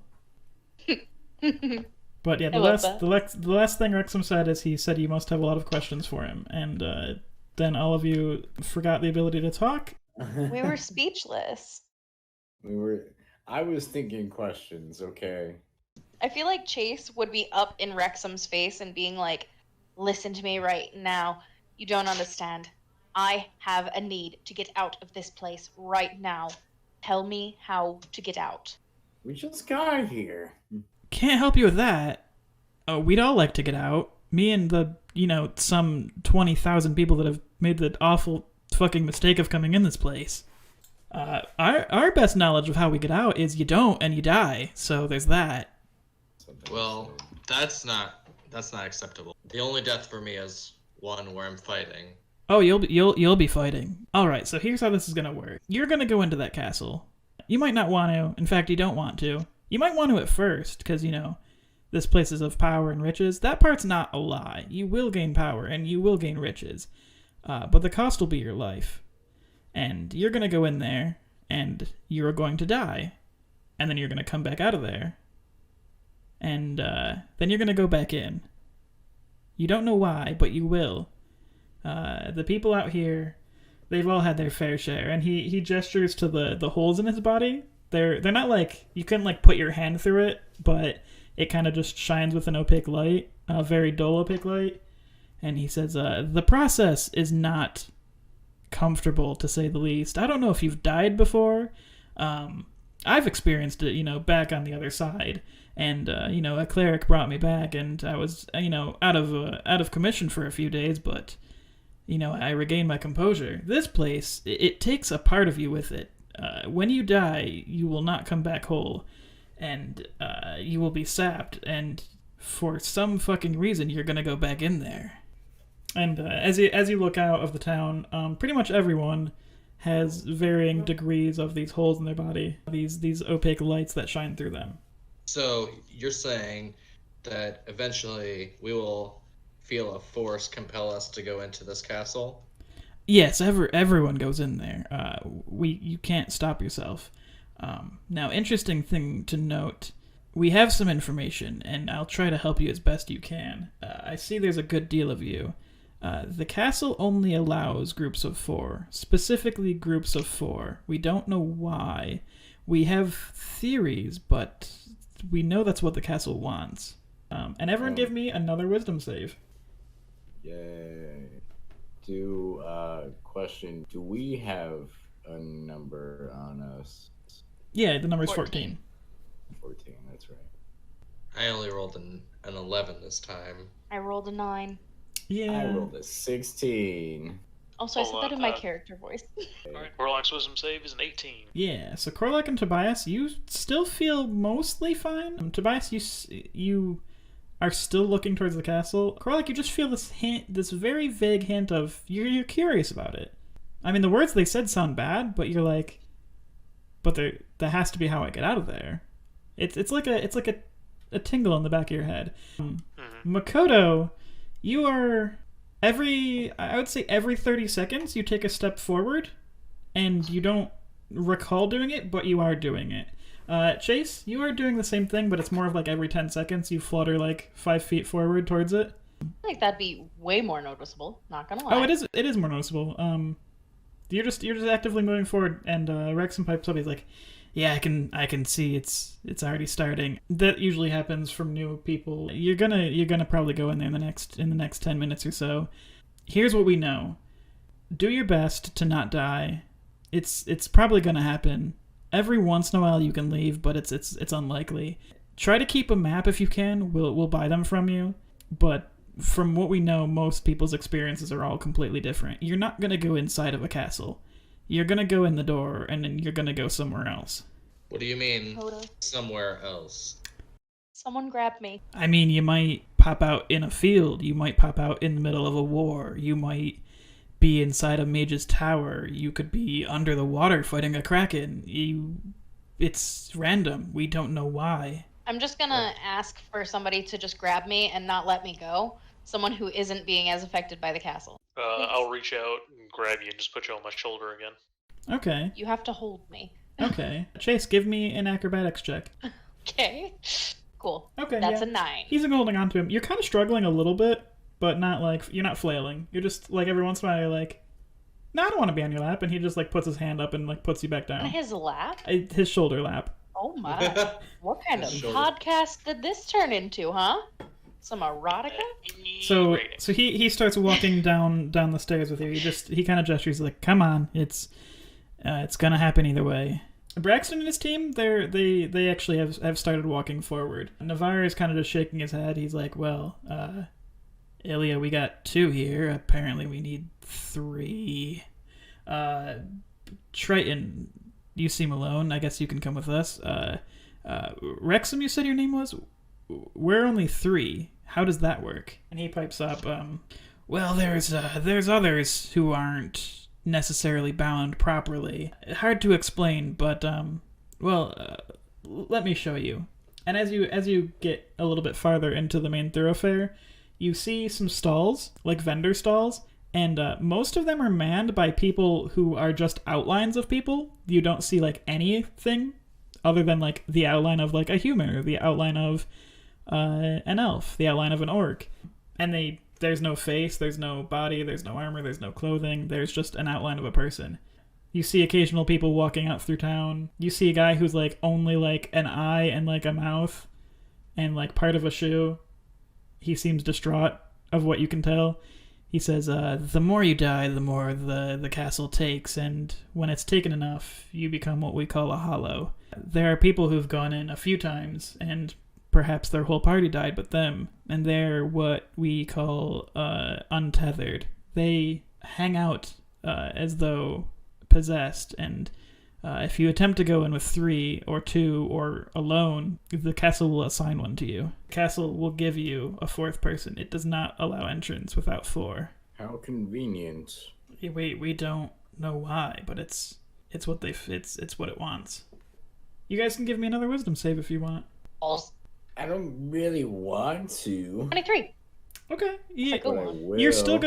But yeah, the last thing Wrexham said is he said you must have a lot of questions for him, and then all of you forgot the ability to talk. we were speechless. I was thinking questions, okay? I feel like Chase would be up in Wrexham's face and being like, listen to me right now. You don't understand. I have a need to get out of this place right now. Tell me how to get out. We just got here. Can't help you with that. Oh, we'd all like to get out. Me and the, some 20,000 people that have made the awful fucking mistake of coming in this place. Our best knowledge of how we get out is you don't and you die. So there's that. Well, that's not acceptable. The only death for me is one where I'm fighting. Oh, you'll be fighting. All right, so here's how this is gonna work. You're gonna go into that castle. You might not want to. In fact, you don't want to. You might want to at first, because this place is of power and riches. That part's not a lie. You will gain power and you will gain riches, but the cost will be your life. And you're gonna go in there, and you're going to die, and then you're gonna come back out of there, and then you're gonna go back in. You don't know why, but you will. The people out here, they've all had their fair share, and he gestures to the holes in his body. They're not like, you couldn't put your hand through it, but it kind of just shines with an opaque light, a very dull opaque light. And he says, the process is not comfortable, to say the least. I don't know if you've died before. I've experienced it, back on the other side. And, a cleric brought me back, and I was, out of commission for a few days, but, I regained my composure. This place, it takes a part of you with it. When you die, you will not come back whole, and you will be sapped, and for some fucking reason, you're gonna go back in there. And as you look out of the town, pretty much everyone has varying degrees of these holes in their body, these opaque lights that shine through them. So you're saying that eventually we will feel a force compel us to go into this castle? Yes, everyone goes in there. You can't stop yourself. Now, interesting thing to note, we have some information, and I'll try to help you as best you can. I see there's a good deal of you. The castle only allows groups of 4, specifically groups of 4. We don't know why. We have theories, but we know that's what the castle wants. And everyone give me another wisdom save. Yay. Question, do we have a number on us? Yeah, the number's 14. 14, that's right. I only rolled an 11 this time. I rolled a 9. Yeah. I rolled a 16. Also, I said that in my character voice. Alright, Kor-Loq's wisdom save is an 18. Yeah, so Kor-Loq and Tobias, you still feel mostly fine. Tobias, you are still looking towards the castle. Kor-Loq, you just feel this very vague hint of you're curious about it. I mean, the words they said sound bad, but you're like, but that has to be how I get out of there. It's like a tingle in the back of your head. Makoto, you are I would say every 30 seconds you take a step forward, and you don't recall doing it, but you are doing it. Chase, you are doing the same thing, but it's more of like every 10 seconds you flutter like 5 feet forward towards it. I think that'd be way more noticeable. Not gonna lie. Oh, it is more noticeable. You're just actively moving forward, and Rexon pipes up. He's like, "Yeah, I can see it's already starting." That usually happens from new people. You're gonna probably go in there in the next 10 minutes or so. Here's what we know: do your best to not die. It's probably gonna happen. Every once in a while you can leave, but it's unlikely. Try to keep a map if you can. We'll buy them from you, but from what we know, most people's experiences are all completely different. You're not going to go inside of a castle. You're going to go in the door, and then you're going to go somewhere else. What do you mean, Dakota. somewhere else? Someone grab me. I mean, you might pop out in a field. You might pop out in the middle of a war. You might be inside a mage's tower. You could be under the water fighting a kraken. It's random. We don't know why. I'm just gonna ask for somebody to just grab me and not let me go. Someone who isn't being as affected by the castle. I'll reach out and grab you and just put you on my shoulder again. Okay. You have to hold me. Okay. Chase, give me an acrobatics check. Okay. Cool. Okay. That's yeah. a 9. He's holding on to him. You're kind of struggling a little bit, but not like you're not flailing. You're just like every once in a while you're like, "No, I don't want to be on your lap," and he just like puts his hand up and like puts you back down. On his lap? His shoulder lap. Oh my. What kind of Shoulder. podcast did this turn into, huh? Some erotica? So he starts walking down the stairs with you. He kind of gestures like, "Come on, it's gonna happen either way." Braxton and his team, they actually have started walking forward. Navarre is kind of just shaking his head. He's like, "Well, Ilya, we got 2 here. Apparently we need 3. Triton, you seem alone. I guess you can come with us. Wrexham, you said your name was? We're only 3. How does that work?" And he pipes up, "Well, there's others who aren't necessarily bound properly. Hard to explain, but, let me show you." And as you get a little bit farther into the main thoroughfare, you see some stalls, like vendor stalls, and most of them are manned by people who are just outlines of people. You don't see like anything other than like the outline of like a human, or the outline of an elf, the outline of an orc. And there's no face, there's no body, there's no armor, there's no clothing, there's just an outline of a person. You see occasional people walking out through town. You see a guy who's like only like an eye and like a mouth and like part of a shoe. He seems distraught of what you can tell. He says, "The more you die, the more the castle takes, and when it's taken enough, you become what we call a hollow." There are people who've gone in a few times, and perhaps their whole party died but them, and they're what we call untethered. They hang out as though possessed, and if you attempt to go in with 3 or 2 or alone, the castle will assign one to you. The castle will give you a 4th person. It does not allow entrance without 4. How convenient. We don't know why, but it's what it's what it wants. You guys can give me another wisdom save if you want. I don't really want to. 23. Okay. Yeah, Go But I on. will. you're still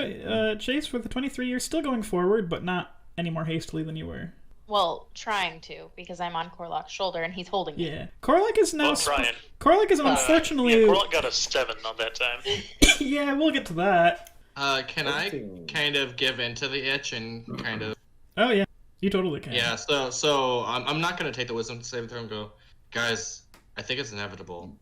Chase, for the 23, you're still going forward, but not any more hastily than you were. Well, trying to, because I'm on Kor-Loq's shoulder and he's holding me. Yeah. Kor-Loq is now... Well, trying. Kor-Loq is unfortunately... Yeah, Kor-Loq got a 7 on that time. Yeah, we'll get to that. Can I kind of give into the itch and kind of... Oh, yeah. You totally can. Yeah, so I'm not going to take the wisdom saving throw and go, "Guys, I think it's inevitable.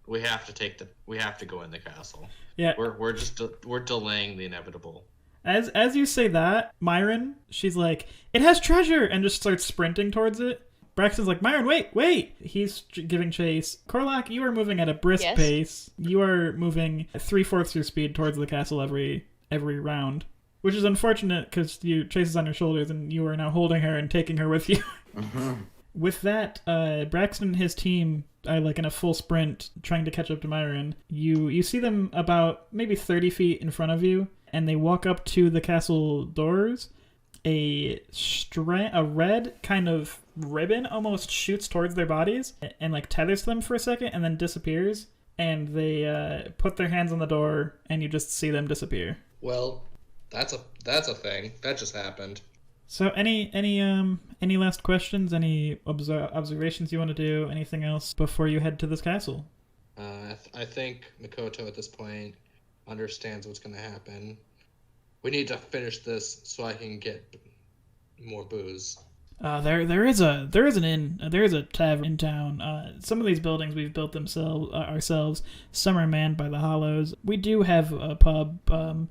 We have to go in the castle." Yeah. We're delaying the inevitable. As you say that, Myron, she's like, "It has treasure!" and just starts sprinting towards it. Braxton's like, "Myron, wait!" He's giving chase. Kor-Loq, you are moving at a brisk pace. You are moving 3/4 your speed towards the castle every round. which is unfortunate because Chase is on your shoulders and you are now holding her and taking her with you. With that, Braxton and his team are like in a full sprint trying to catch up to Myron. You see them about maybe 30 feet in front of you, and they walk up to the castle doors. A red kind of ribbon almost shoots towards their bodies and like tethers them for a second and then disappears. And they put their hands on the door, and you just see them disappear. Well, that's a thing that just happened. So any last questions? Any observations you want to do? Anything else before you head to this castle? I think Makoto at this point understands what's going to happen. We need to finish this so I can get more booze. There is an inn. There is a tavern in town. Some of these buildings we've built ourselves. Some are manned by the Hollows. We do have a pub.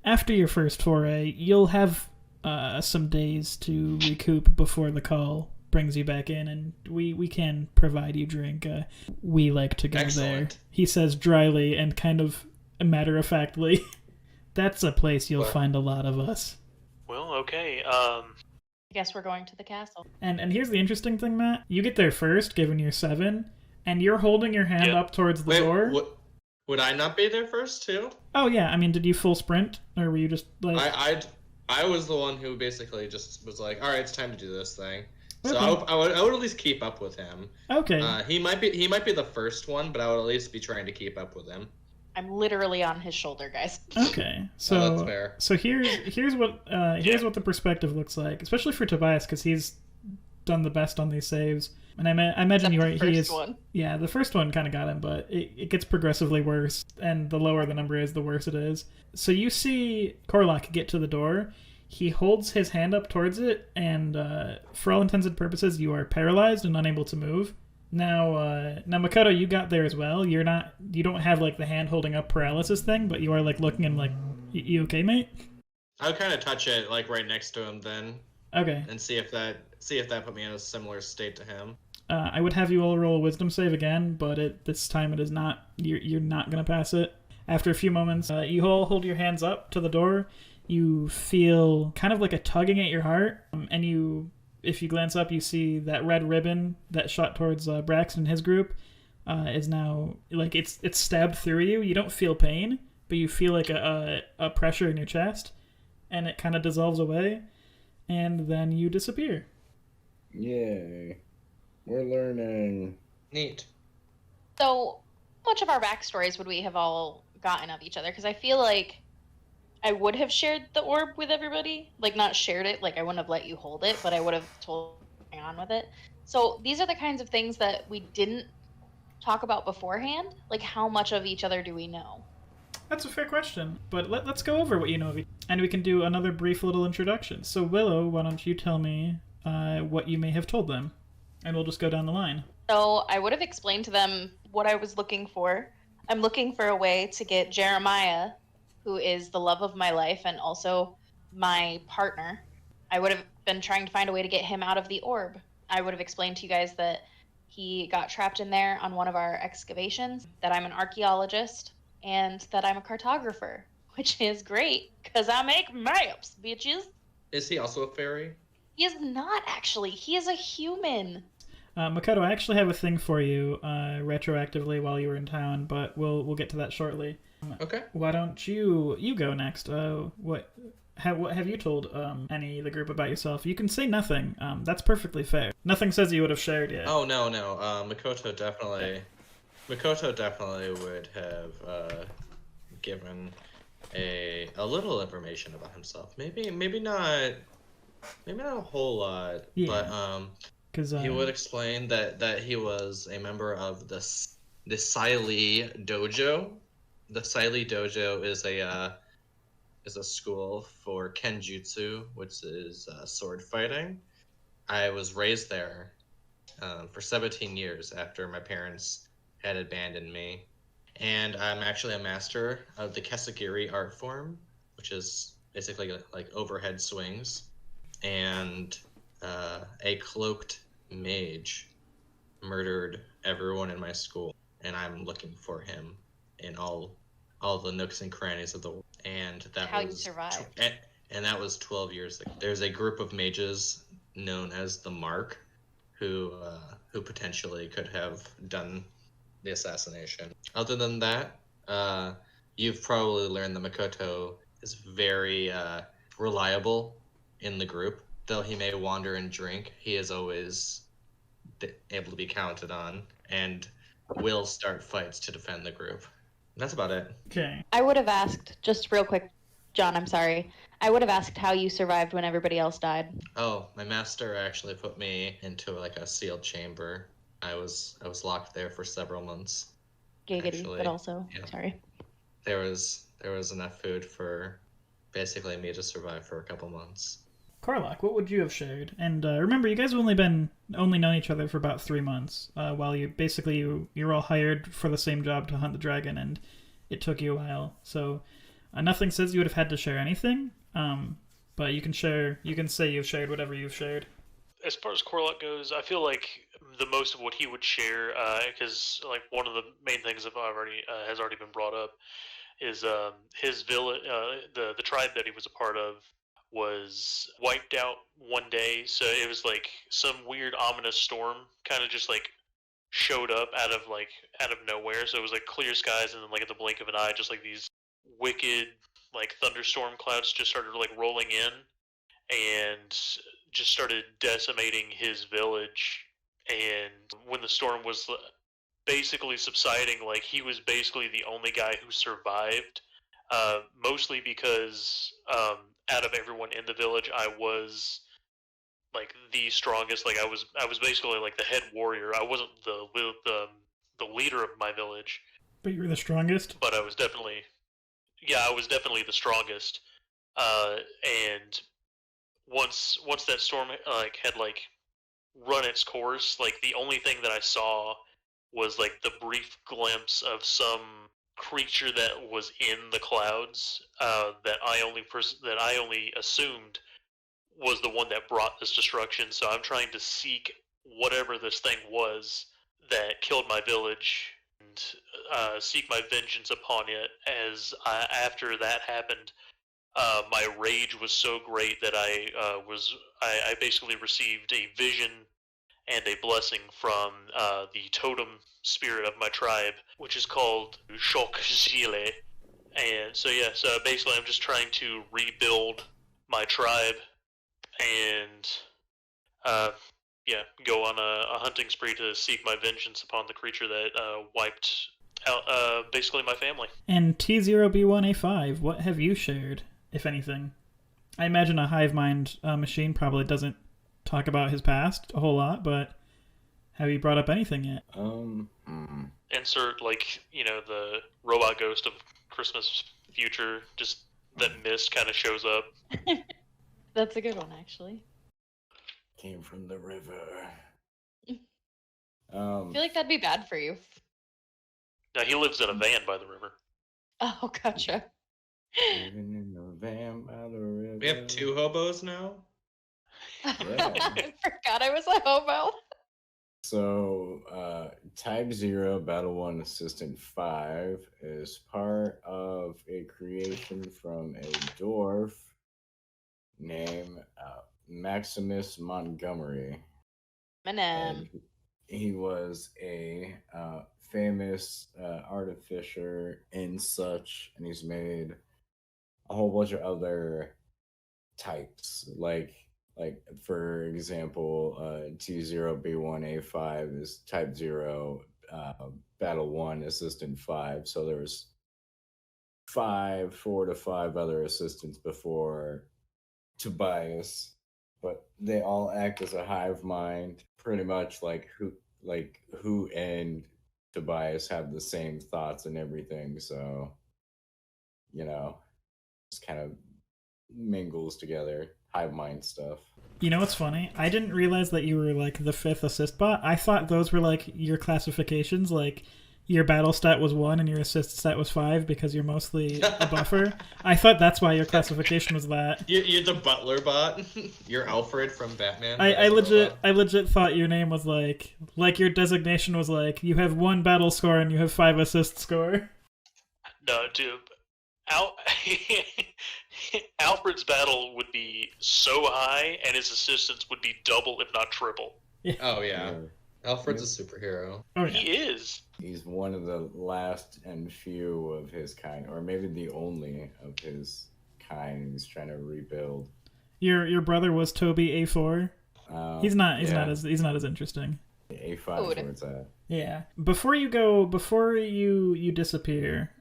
After your first foray, you'll have some days to recoup before the call brings you back in, and we can provide you drink. We like to go Excellent. there. He says dryly and kind of matter-of-factly. That's a place you'll find a lot of us. Well, okay. I guess we're going to the castle. And here's the interesting thing, Matt. You get there first, given you're 7, and you're holding your hand up towards the door. Would I not be there first too? Oh yeah, I mean, did you full sprint, or were you just like? I was the one who basically just was like, all right, it's time to do this thing. Okay. So I would at least keep up with him. Okay. He might be the first one, but I would at least be trying to keep up with him. I'm literally on his shoulder, guys. Okay, so that's fair. So here's what the perspective looks like, especially for Tobias, because he's done the best on these saves. And I imagine Yeah, the first one kind of got him, but it gets progressively worse, and the lower the number is, the worse it is. So you see Kor-Loq get to the door. He holds his hand up towards it, and for all intents and purposes, you are paralyzed and unable to move. Now Makoto, you got there as well. You don't have like the hand holding up paralysis thing, but you are like looking and like, you okay, mate? I would kind of touch it like right next to him then. Okay. And see if that put me in a similar state to him. I would have you all roll a wisdom save again, but this time it is not. You're not gonna pass it. After a few moments, you all hold your hands up to the door. You feel kind of like a tugging at your heart, and if you glance up, you see that red ribbon that shot towards Braxton and his group is now, like, it's stabbed through you. You don't feel pain, but you feel like a pressure in your chest, and it kind of dissolves away, and then you disappear. Yay. We're learning. Neat. So, how much of our backstories would we have all gotten of each other? Because I feel like I would have shared the orb with everybody. Like, not shared it, like I wouldn't have let you hold it, but I would have told you on with it. So these are the kinds of things that we didn't talk about beforehand. Like, how much of each other do we know? That's a fair question, but let's go over what you know of each other, and we can do another brief little introduction. So Willow, why don't you tell me what you may have told them, and we'll just go down the line. So I would have explained to them what I was looking for. I'm looking for a way to get Jeremiah, who is the love of my life and also my partner. I would have been trying to find a way to get him out of the orb. I would have explained to you guys that he got trapped in there on one of our excavations, that I'm an archaeologist, and that I'm a cartographer, which is great, because I make maps, bitches. Is he also a fairy? He is not, actually. He is a human. Makoto, I actually have a thing for you retroactively while you were in town, but we'll get to that shortly. Okay. Why don't you go next? What have you told any of the group about yourself? You can say nothing. That's perfectly fair. Nothing says you would have shared yet. Oh no. Makoto definitely would have given a little information about himself. Maybe not a whole lot. Yeah. But he would explain that he was a member of the Siley Dojo. The Siley Dojo is a school for Kenjutsu, which is sword fighting. I was raised there for 17 years after my parents had abandoned me. And I'm actually a master of the Kesagiri art form, which is basically like overhead swings. And a cloaked mage murdered everyone in my school, and I'm looking for him in all the nooks and crannies of the world. And that how you survived. and that was 12 years ago. There's a group of mages known as the Mark who potentially could have done the assassination. Other than that, you've probably learned that Makoto is very reliable in the group. Though he may wander and drink, he is always able to be counted on and will start fights to defend the group. That's about it. Okay. I would have asked, just real quick, John, I'm sorry. I would have asked how you survived when everybody else died. Oh, my master actually put me into like a sealed chamber. I was locked there for several months. Giggity, Actually, but also, yeah. sorry. There was enough food for basically me to survive for a couple months. Kor-Loq, what would you have shared? And remember, you guys have only known each other for about 3 months, while you're all hired for the same job to hunt the dragon, and it took you a while. So nothing says you would have had to share anything, but you can say you've shared whatever you've shared. As far as Kor-Loq goes, I feel like the most of what he would share, because like one of the main things that has already been brought up, is his village, the tribe that he was a part of, was wiped out one day. So it was like some weird ominous storm kind of just like showed up out of nowhere. So it was like clear skies, and then like at the blink of an eye, just like these wicked like thunderstorm clouds just started like rolling in and just started decimating his village. And when the storm was basically subsiding, like he was basically the only guy who survived, mostly because out of everyone in the village, I was like the strongest. Like I was basically like the head warrior. I wasn't the leader of my village, But you were the strongest? but I was definitely the strongest. And once that storm had run its course, like the only thing that I saw was like the brief glimpse of some creature that was in the clouds, that I only assumed was the one that brought this destruction. So I'm trying to seek whatever this thing was that killed my village, and seek my vengeance upon it. After that happened, my rage was so great that I basically received a vision and a blessing from the totem spirit of my tribe, which is called Shok-Zile. And so basically I'm just trying to rebuild my tribe and go on a hunting spree to seek my vengeance upon the creature that wiped out basically my family. And T0B1A5, what have you shared, if anything? I imagine a hive mind machine probably doesn't talk about his past a whole lot, but have you brought up anything yet? Insert the robot ghost of Christmas Future, just that mist kind of shows up. That's a good one, actually. Came from the river. I feel like that'd be bad for you. Now he lives in a van by the river. Oh, gotcha. Living in a van by the river. We have 2 hobos now? I forgot I was a hobo. So, Type 0 Battle 1 Assistant 5 is part of a creation from a dwarf named Maximus Montgomery. And he was a famous artificer and such, and he's made a whole bunch of other types, like for example, T0B1A5 is Type 0 Battle 1 Assistant 5. So there's 4 to 5 other assistants before Tobias, but they all act as a hive mind, pretty much like who and Tobias have the same thoughts and everything. So, it's kind of mingles together, hive mind stuff. You know what's funny? I didn't realize that you were like the 5th assist bot. I thought those were like your classifications, like your battle stat was 1 and your assist stat was 5 because you're mostly a buffer. I thought that's why your classification was that. You're the butler bot. You're Alfred from Batman. I legit thought your name was like your designation was like you have 1 battle score and you have 5 assist score. No, dude. Alfred's battle would be so high, and his assistance would be double, if not triple. Oh yeah. Alfred's a superhero. Oh, yeah. He is. He's one of the last and few of his kind, or maybe the only of his kind. He's trying to rebuild. Your brother was Toby A4. He's not as interesting. A5 is where it's at. Yeah. Before you disappear,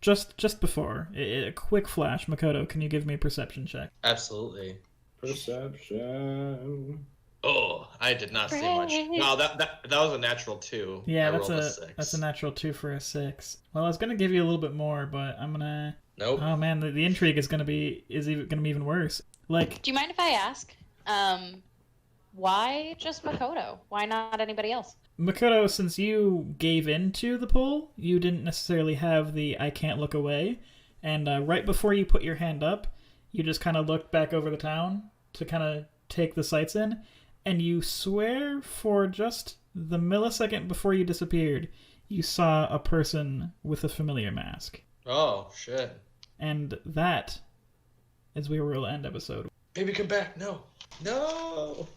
just before a quick flash, Makoto, can you give me a perception check? Absolutely. Perception. Oh, I did not see much. Wow, that was a natural 2. Yeah, I that's rolled a 6. that's a natural 2 for a 6. Well, I was gonna give you a little bit more, but I'm gonna. Nope. Oh man, the intrigue is gonna be even worse. Like, Do you mind if I ask? Why just Makoto? Why not anybody else? Makoto, since you gave in to the pull, you didn't necessarily have the I can't look away, and right before you put your hand up, you just kind of looked back over the town to kind of take the sights in, and you swear for just the millisecond before you disappeared, you saw a person with a familiar mask. Oh, shit. And that is where we'll end episode. Baby, come back. No. No!